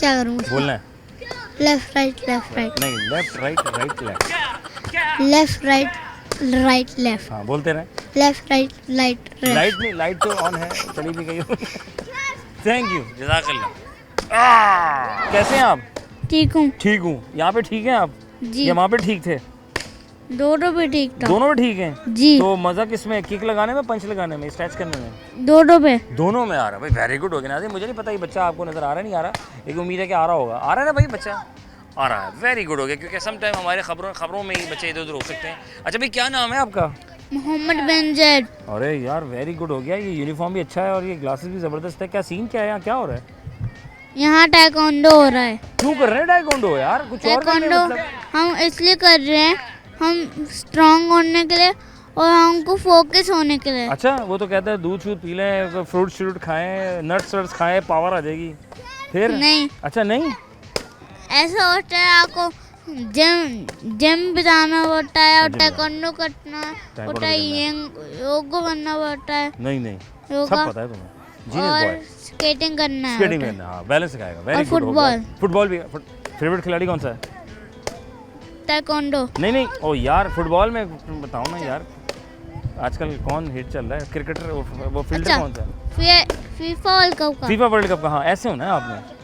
क्या करूँ? बोलना है। Left right left right. नहीं, left right right left. Left right right left. हाँ बोलते रहे। लेफ्ट राइट लाइट लाइट नहीं, लाइट तो ऑन है, चली भी गई। थैंक यू, जज़ाकल्लाह। कैसे हैं आप? ठीक हूँ ठीक हूँ। यहाँ पे ठीक हैं आप? जी। या वहाँ पे ठीक थे? दोनों भी ठीक था दोनों में ठीक हैं जी तो मज़ा किस में, किक लगाने में, पंच लगाने में, स्ट्रेच करने में? दोनों पे दोनों में आ रहा है भाई, वेरी गुड हो गया नाज़िम। मुझे नहीं पता ये बच्चा आपको नज़र आ रहा है नहीं आ रहा, लेकिन उम्मीद है कि आ रहा होगा। आ रहा है ना भाई बच्चा, आ रहा है, वेरी गुड हो गया, क्योंकि सम टाइम हमारे खबरों में ही बच्चे इधर उधर हो सकते हैं। अच्छा भाई क्या नाम है आपका? मोहम्मद बिन जैद अरे यार वेरी गुड हो गया, ये यूनिफॉर्म भी अच्छा है और ये ग्लासेस भी ज़बरदस्त है। क्या सीन क्या है यहाँ, क्या हो रहा है? यहाँ टाइकोंडो हो रहा है क्यों कर रहे हैं टाइकोंडो यार, कुछ और करने टाइकोंडो मतलब? हम इसलिए कर रहे हैं, हम स्ट्रांग होने के लिए और हमको फोकस होने के लिए। अच्छा वो तो कहता है दूध शूध पी लें, फ्रूट श्रूट खाएं, नट्स वट्स खाएं, पावर आ जाएगी। फिर नहीं अच्छा नहीं, ऐसा होता है आपको जिम भी जाना पड़ता है और टाइकोंडो करना होता है, योगा करना पड़ता है, नहीं नहीं योगा सब पता है तुम्हें, जीनियस और बॉय। स्केटिंग करना है स्केटिंग होता है। करना, हाँ बैलेंस सिखाएगा, वेरी और गुड हो गया। फुटबॉल। फुटबॉल भी। फेवरेट खिलाड़ी कौन सा है? टाइकोंडो नहीं नहीं ओ यार फुटबॉल में बताओ ना यार, आजकल कौन हिट चल रहा है क्रिकेटर, वो फील्डर अच्छा। कौन सा है? फीफा वर्ल्ड कप का फीफा वर्ल्ड कप का, हाँ ऐसे होना है आपने।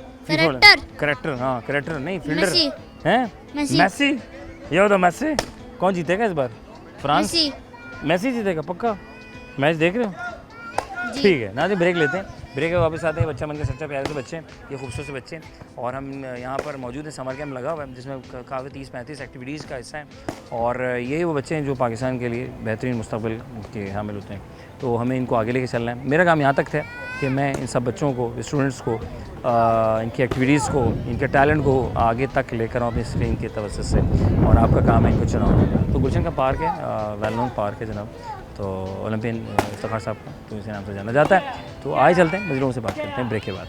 करेक्टर, हाँ करेक्टर नहीं फील्डर मेसी। हैं। मेसी। मैसी, ये होता मैसी। कौन जीतेगा इस बार? फ्रांस। मेसी। मैसी जीतेगा पक्का? मैच देख रहे हो? ठीक है ना जी, ब्रेक लेते हैं, ब्रेक में वापस आते हैं। बच्चा मन के सच्चा प्यारे से बच्चे, ये खूबसूरत से बच्चे, और हम यहाँ पर मौजूद हैं। समर कैंप लगा हुआ है जिसमें काफ़ी 30-35 एक्टिविटीज़ का हिस्सा है, और यही वो बच्चे हैं जो पाकिस्तान के लिए बेहतरीन मुस्तकबिल के हामिल होते हैं। तो हमें इनको आगे लेके चलना है। मेरा काम यहाँ तक था कि मैं इन सब बच्चों को, स्टूडेंट्स को, इनकी एक्टिविटीज़ को, इनके टैलेंट को आगे तक लेकर आऊँ अपनी स्क्रीन के तवज्जुह से, और आपका काम है इनको चुनाव। तो गुलशन का पार्क है, वेल नोन पार्क है जनाब, तो ओलंपियन इफ्तिखार साहब का तो इसी नाम से जाना जाता है। तो आए चलते हैं, मजलूम से बात करते हैं ब्रेक के बाद।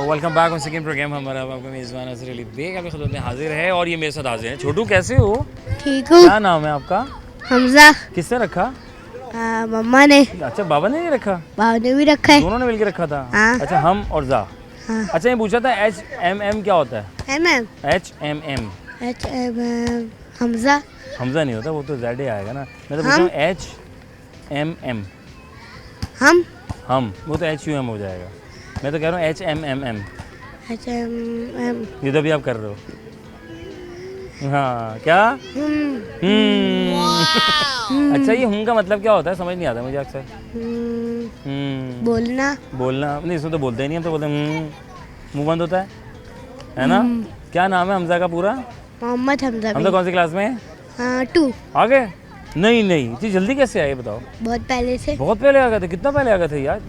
Welcome back on second programme. हमारा आपका मेज़बान अज़हर अली बेग आपकी खिदमत में हाजिर है, और ये मेरे साथ हाजिर है। छोटू कैसे हो? ठीक हूँ। क्या नाम है आपका? हमजा। किसने रखा? मम्मा ने। अच्छा बाबा ने नहीं रखा? बाबा ने भी रखा है। दोनों ने मिलकर रखा था? हाँ। अच्छा हम और जा। हाँ। अच्छा ये पूछा था HMM क्या होता है? MM। HMM हमजा। हमजा नहीं होता, वो तो ZA आएगा ना। मैं तो पूछ रहा हूँ HMM। हम वो तो HUM हो जाएगा। मैं तो कह रहा हूँ HMM। ये तो भी आप कर रहे हो। हाँ क्या? अच्छा ये हूँ का मतलब क्या होता है, समझ नहीं आता मुझे अक्सर। बोलना नहीं, इसमें तो बोलते ही नहीं, हम तो बोलते हैं मुँह बंद होता है ना। क्या नाम है हमजा का पूरा? मोहम्मद हमजा। हमजा कौन सी क्लास में है? 2। आ गए? नहीं इतनी जल्दी कैसे आए बताओ? बहुत पहले से। बहुत पहले आ गए थे? कितना पहले आ गए थे यार?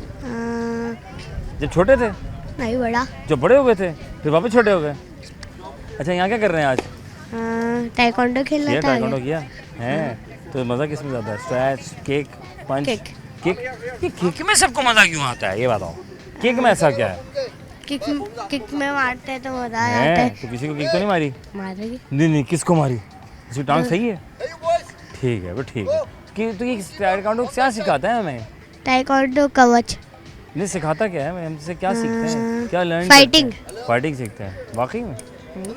जब छोटे थे? नहीं, बड़ा। जब बड़े हो गए थे फिर वापस छोटे हो गए? अच्छा यहाँ क्या कर रहे हैं आज? टाइकोंडो खेलना था। टाइकोंडो किया है तो मज़ा किस में ज़्यादा है? स्ट्रेच, किक, पंच? किक। ये किक में सबको मज़ा क्यों आता है ये बताओ? किक में ऐसा क्या है? किक में मारते हैं तो मजा आता है। तो किसी को किक तो नहीं मारी? मारेगी। नहीं किसको मारी? इसकी टांग सही है? ठीक है वो ठीक है कि तो ये टाइकोंडो क्या सिखाता है हमें? टाइकोंडो कवच नहीं सिखाता क्या है, मैं हमसे क्या सीखते हैं, क्या लर्न? फाइटिंग सीखते हैं वाकई में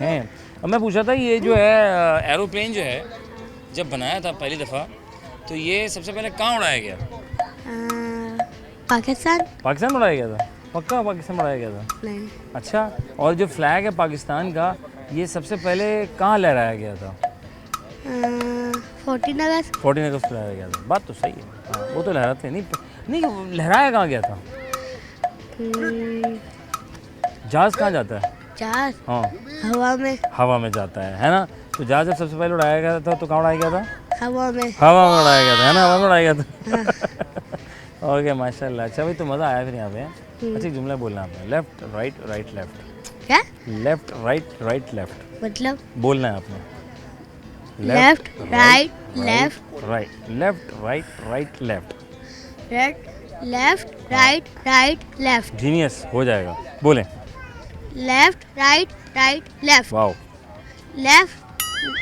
हैं। अब मैं पूछा था ये जो है एरोप्लेन जो है जब बनाया था पहली दफ़ा तो ये सबसे पहले कहाँ उड़ाया गया? पाकिस्तान उड़ाया गया था? पक्का पाकिस्तान उड़ाया गया था? नहीं। अच्छा और जो फ्लैग है पाकिस्तान का ये सबसे पहले कहाँ लहराया गया था? 14 अगस्त लहराया गया था। बात तो सही है, हाँ वो तो लहराते नहीं लहराया कहाँ गया था? जहाज कहाँ जाता है? जहाज हाँ हवा में जाता है ना। तो जहाज जब सबसे पहले उड़ाया गया था तो कहाँ उड़ाया गया था? हवा में उड़ाया गया था है ना, हवा में उड़ाया गया था। ओके माशाल्लाह। अच्छा भाई तो मज़ा आया फिर यहाँ पे। अच्छा एक जुमला बोलना आपने, लेफ्ट राइट राइट लेफ्ट। क्या? लेफ्ट राइट राइट लेफ्ट मतलब बोलना है आपने। Left right left right left right right left left right right left. Genius हो जाएगा, बोलें। Left right right left. Wow. Left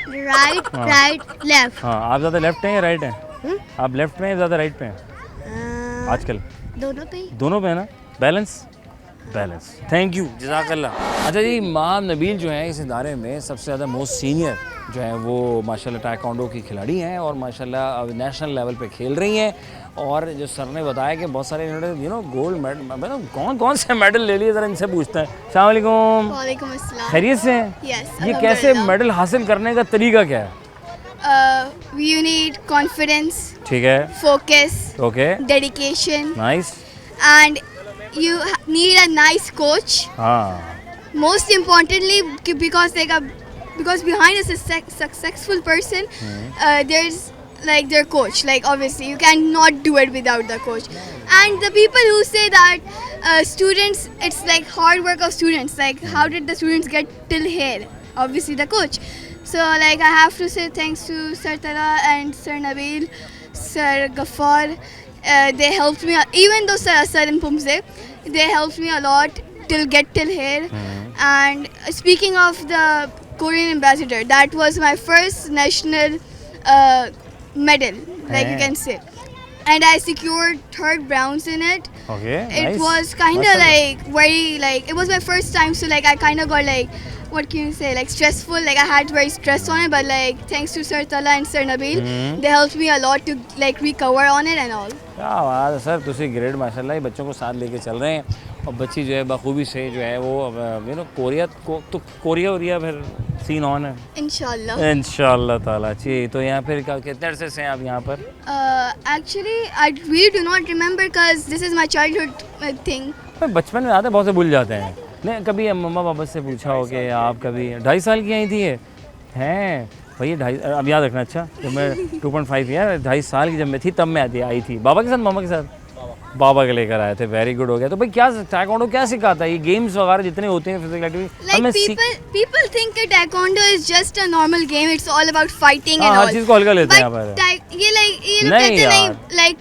right right left. हाँ आप ज़्यादा लेफ्ट हैं या राइट हैं? आप लेफ्ट में या ज़्यादा राइट पे हैं आजकल? दोनों पे है ना। बैलेंस। थैंक यू जज़ाकल्लाह। अच्छा जी माम नबील जो है इस इदारे में सबसे ज़्यादा मोस्ट सीनियर जो है वो माशाल्लाह टाइकोंडो की खिलाड़ी हैं और माशाल्लाह अब नेशनल लेवल पे खेल रही हैं और जो सर ने बताया कि बहुत सारे इन्होंने गोल्ड मेडल, मतलब कौन से मेडल ले लिए, ज़रा इनसे पूछते हैं। अस्सलाम वालेकुम। वालेकुम अस्सलाम। खैरियत से हैं? Yes, ये कैसे मेडल हासिल करने का तरीका क्या है? You need confidence, ठीक है, focus, okay, dedication, nice. and you need a nice coach. हाँ, Most importantly, because behind a successful person, there's like their coach. Like obviously, you cannot do it without the coach. And the people who say that students, it's like hard work of students. Like how did the students get till here? Obviously, the coach. So like I have to say thanks to Sir Tala and Sir Nabil, Sir Ghaffar. They helped me. Even though Sir in Pumse, they helped me a lot till here. And speaking of the Korean ambassador, that was my first national medal, like you can say, and I secured 3rd bronze in it. Okay, It was kind of like very, like it was my first time, so like I kind of got like, what can you say, like stressful, like I had very stress on it, but like thanks to Sir Tala and Sir Nabil, they helped me a lot to like recover on it and all. क्या बात है सर, तुसी ग्रेट माशाल्लाह, ये बच्चों को साथ लेके चल रहे हैं और बच्ची जो है बखूबी से जो है वो कोरिया को तो कोरिया फिर सीन ऑन है Inshallah. इंशाल्लाह ताला। जी, तो यहाँ फिर कितने अरसे से हैं आप यहाँ पर? Actually, I really do not remember because this is my childhood thing. बचपन में आते बहुत से भूल जाते हैं। नहीं, कभी मम्मा पापा से पूछा हो कि आप कभी 2.5 साल की आई थी ये हैं भैया 2.5, अब याद रखना। अच्छा, जब मैं 2.5 यार 2.5 साल की जब मैं थी तब मैं आई थी बाबा के साथ, मम्मा के साथ, बाबा के लेकर आए थे। वेरी गुड हो गया। तो भाई क्या ताइक्वांडो क्या सिखाता है? ये गेम्स वगैरह जितने होते हैं physical activity, Like people think that taekwondo is just a normal game. It's all about fighting and her all. चीज़ को हल्का लेते हैं यहाँ But पर। ये लोग नहीं कहते नहीं, यार। like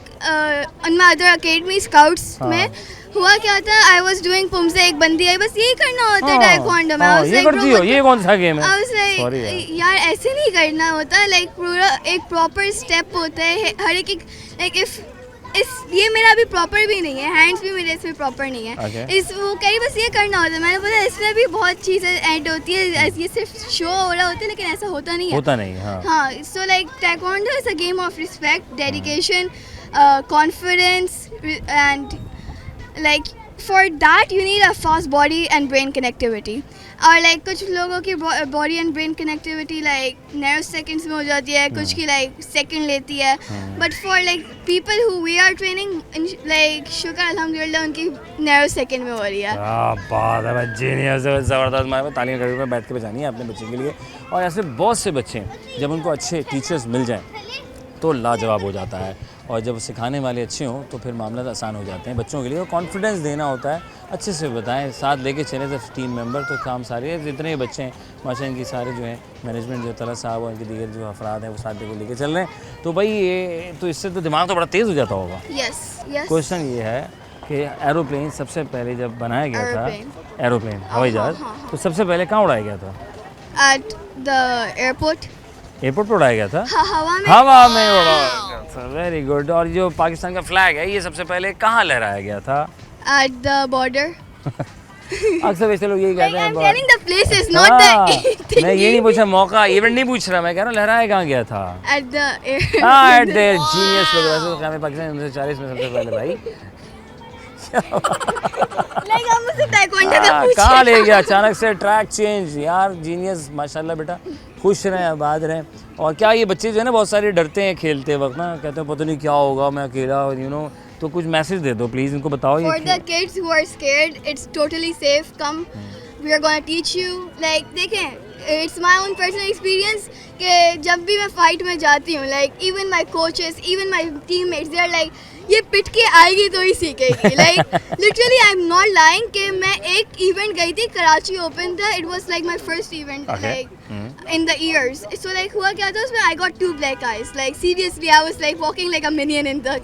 on my other academy scouts में हुआ क्या था, I was doing पुमसे एक बंदी आई, बस यही करना होता है taekwondo में। I was ये like, करती हो, ये कौन सा गेम है? I was like, Sorry यार ऐसे नहीं करना होता, like पूरा एक प्रॉपर स्टेप होता है हर एक, like ये मेरा अभी प्रॉपर भी नहीं है, हैंड्स भी मेरे इसमें प्रॉपर नहीं है। Okay. वो कहीं बस ये करना होता है। मैंने बोला इसमें भी बहुत चीज़ें ऐड होती है, ये सिर्फ शो हो रहा होता है लेकिन ऐसा होता नहीं है। होता नहीं, हाँ। हाँ, so like taekwondo is a game of respect, dedication, confidence, and like for that you need a fast body and brain connectivity. और like कुछ लोगों की body and brain connectivity like narrow seconds में हो जाती है, कुछ की like second लेती है, but for like people who we are training, like शुक्र अल्हम्दुलिल्लाह उनकी नैरो second में हो रही है। क्या बात है भाई, जीनियस, ज़बरदस्त। मैं तालियां करूँगा, बैठ के बजानी है अपने बच्चे के लिए। और ऐसे बहुत से बच्चे हैं जब उनको अच्छे टीचर्स मिल जाएं तो लाजवाब हो जाता है, और जब सिखाने वाले अच्छे हों तो फिर मामला आसान हो जाते हैं बच्चों के लिए। और कॉन्फिडेंस देना होता है, अच्छे से बताएं, साथ लेके चले थे टीम मेंबर, तो काम सारे जितने बच्चे हैं माशाल्लाह इनकी सारे जो है मैनेजमेंट जो तला साहब और इनके दीगर जो अफराद हैं वो साथ लेके चल रहे हैं। तो भाई ये तो इससे तो दिमाग तो बड़ा तेज़ हो जाता होगा। Yes yes. क्वेश्चन ये है कि एरोप्लेन सबसे पहले जब बनाया गया था, एरोप्लेन हवाई जहाज़, तो सबसे पहले कहाँ उड़ाया गया था? एट द एयरपोर्ट पर उड़ाया गया था? हवा में उड़ाया गया था। Very good. और जो पाकिस्तान का फ्लैग है ये सबसे पहले कहाँ लहराया गया था? At the border. अक्सर वैसे लोग यही कहते हैं। मैं ये नहीं पूछा, मौका इवेंट नहीं पूछ रहा, मैं कह रहा हूँ लहराया कहाँ गया था? At the at the genius लोग। वैसे तो क्या पाकिस्तान 1940 में सबसे पहले भाई कहाँ ले गया अचानक से, ट्रैक चेंज। यार जीनियस माशाल्लाह बेटा, खुश रहें, आबाद रहें। और क्या ये बच्चे जो है ना बहुत सारे डरते हैं खेलते वक्त ना, कहते हैं पता नहीं क्या होगा, मैं अकेला, तो कुछ मैसेज दे दो प्लीज़, इनको बताओ। For the kids who are scared, it's totally safe. Come, we are gonna teach you. Like देखें, it's my own personal experience कि जब भी मैं फाइट में जाती हूँ, like even my coaches, even my teammates, they are like ये पिट के आएगी तो ही सीखेगी। Like literally I'm not lying कि मैं एक इवेंट गई थी, कराची ओपन था, it was like my first event, like in the years. So like हुआ क्या था उसमें, I got 2 black eyes. Like seriously, I was like walking like a minion in the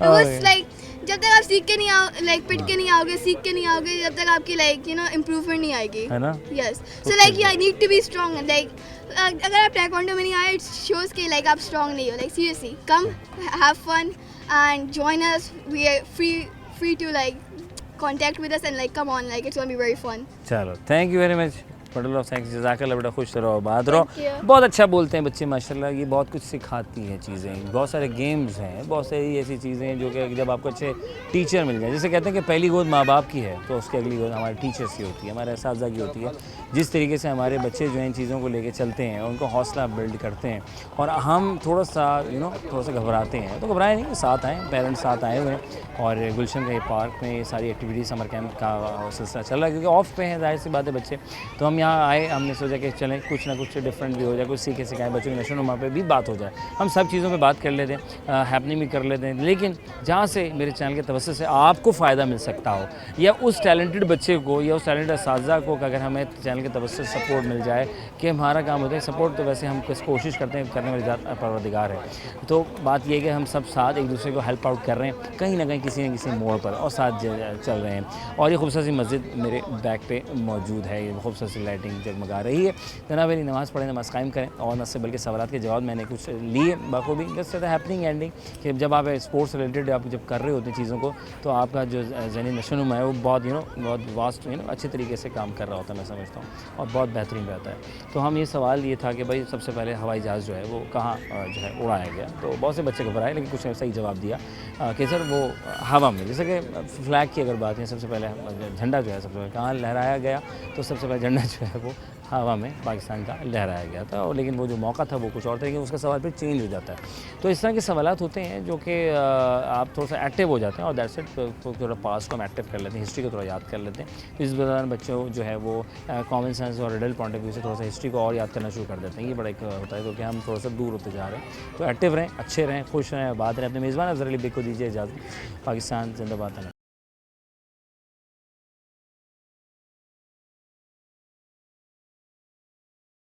it was like जब तक आप सीख के नहीं आओ, like पिट के नहीं आओगे, सीख के नहीं आओगे, जब तक आपकी like improvement नहीं आएगी, है ना? Yes. So like you need to be strong. Like अगर आप taekwondo में नहीं आए, it shows कि like आप strong नहीं हो. Like seriously, come, have fun and join us. We are free to like contact with us and like come on, like it's gonna be very fun. चलो, thank you very much. Medal of thanks, जज़ाकल्लाह बेटा, खुश रहो, आबाद रहो। बहुत अच्छा बोलते हैं बच्चे माशाल्लाह, ये बहुत कुछ सिखाती हैं चीज़ें, बहुत सारे गेम्स हैं, बहुत सारी ऐसी चीज़ें हैं जो कि जब आपको अच्छे टीचर मिल जाए, जैसे कहते हैं कि पहली गोद माँ बाप की है तो उसकी अगली गोद हमारे टीचर्स की होती है, हमारे असातिज़ा की होती है। जिस तरीके से हमारे बच्चे जो हैं इन चीज़ों को लेके चलते हैं, उनको हौसला बिल्ड करते हैं, और हम थोड़ा सा थोड़ा सा घबराते हैं, तो घबराए नहीं, साथ आएँ, पेरेंट्स साथ आए हुए हैं, और गुलशन के पार्क में ये सारी एक्टिविटीज़ समर कैंप का सिलसिला चल रहा है, क्योंकि ऑफ पे हैं, जाहिर सी बात है बच्चे, तो हम यहाँ आए, हमने सोचा कि चलें कुछ ना कुछ डिफरेंट भी हो जाए, कुछ सीखे सिखाएं, बच्चों की नशोनुमा पे भी बात हो जाए, हम सब चीज़ों पे बात कर लेते हैं, हैपनिंग भी कर लेते हैं, लेकिन जहाँ से मेरे चैनल के तवज्जुह से आपको फ़ायदा मिल सकता हो, या उस टैलेंटेड बच्चे को या उस टैलेंटेड असातिज़ा को अगर हमें चैनल के तवज्जुह से सपोर्ट मिल जाए, कि हमारा काम होता है सपोर्ट, तो वैसे हम कुछ कोशिश करते हैं, करने वाली ज़ात परवरदिगार है। तो बात यह है कि हम सब साथ एक दूसरे को हेल्प आउट कर रहे हैं, कहीं ना कहीं किसी न किसी मोड़ पर, और साथ चल रहे हैं। और ये खूबसूरत सी मस्जिद मेरे बैक पे मौजूद है, ये खूबसूरत सी लाइटिंग जगमगा रही है। जनाब मेरी नमाज़ पढ़ें, नमाज़ कायम करें, और न सिर्फ बल्कि सवालात के जवाब मैंने कुछ लिए बाखूबी। जस्ट हैपनिंग एंडिंग कि जब आप स्पोर्ट्स रिलेटेड आप जब कर रहे होते हैं चीज़ों को, तो आपका जो ज़हनी नशोनुमा है वो बहुत बहुत वास्ट अच्छे तरीके से काम कर रहा होता है, मैं समझता हूँ, और बहुत बेहतरीन रहता है। तो हम ये सवाल ये था कि भाई सबसे पहले हवाई जहाज़ जो है वो कहाँ जो है उड़ाया गया, तो बहुत से बच्चे घबराए, लेकिन कुछ ने सही जवाब दिया कि सर वो हवा में, जैसे कि फ्लैग की अगर बात है, सबसे पहले झंडा जो है सबसे पहले कहाँ लहराया गया, तो सबसे पहले झंडा जो है वो हवा में पाकिस्तान का लहराया गया था, और लेकिन वो जो मौका था वो कुछ और था, लेकिन उसका सवाल फिर चेंज हो जाता है। तो इस तरह के सवालात होते हैं जो कि आप थोड़ा सा एक्टिव हो जाते हैं, और दैट्स इट, तो थोड़ा पास्ट को हम एक्टिव कर लेते हैं, हिस्ट्री को थोड़ा याद कर लेते हैं। तो इस दौरान बच्चों जो है वो कॉमन सेंस और रिडल पॉइंट ऑफ व्यू से थोड़ा सा हिस्ट्री को और याद करना शुरू कर देते हैं। ये बड़ा एक होता है, क्योंकि हम थोड़ा सा दूर होते जा रहे हैं। तो एक्टिव रहें, अच्छे रहें, खुश रहें, बात रहें। अपने मेज़बान अज़हर अली बेग को दीजिए इजाज़त। पाकिस्तान जिंदाबाद।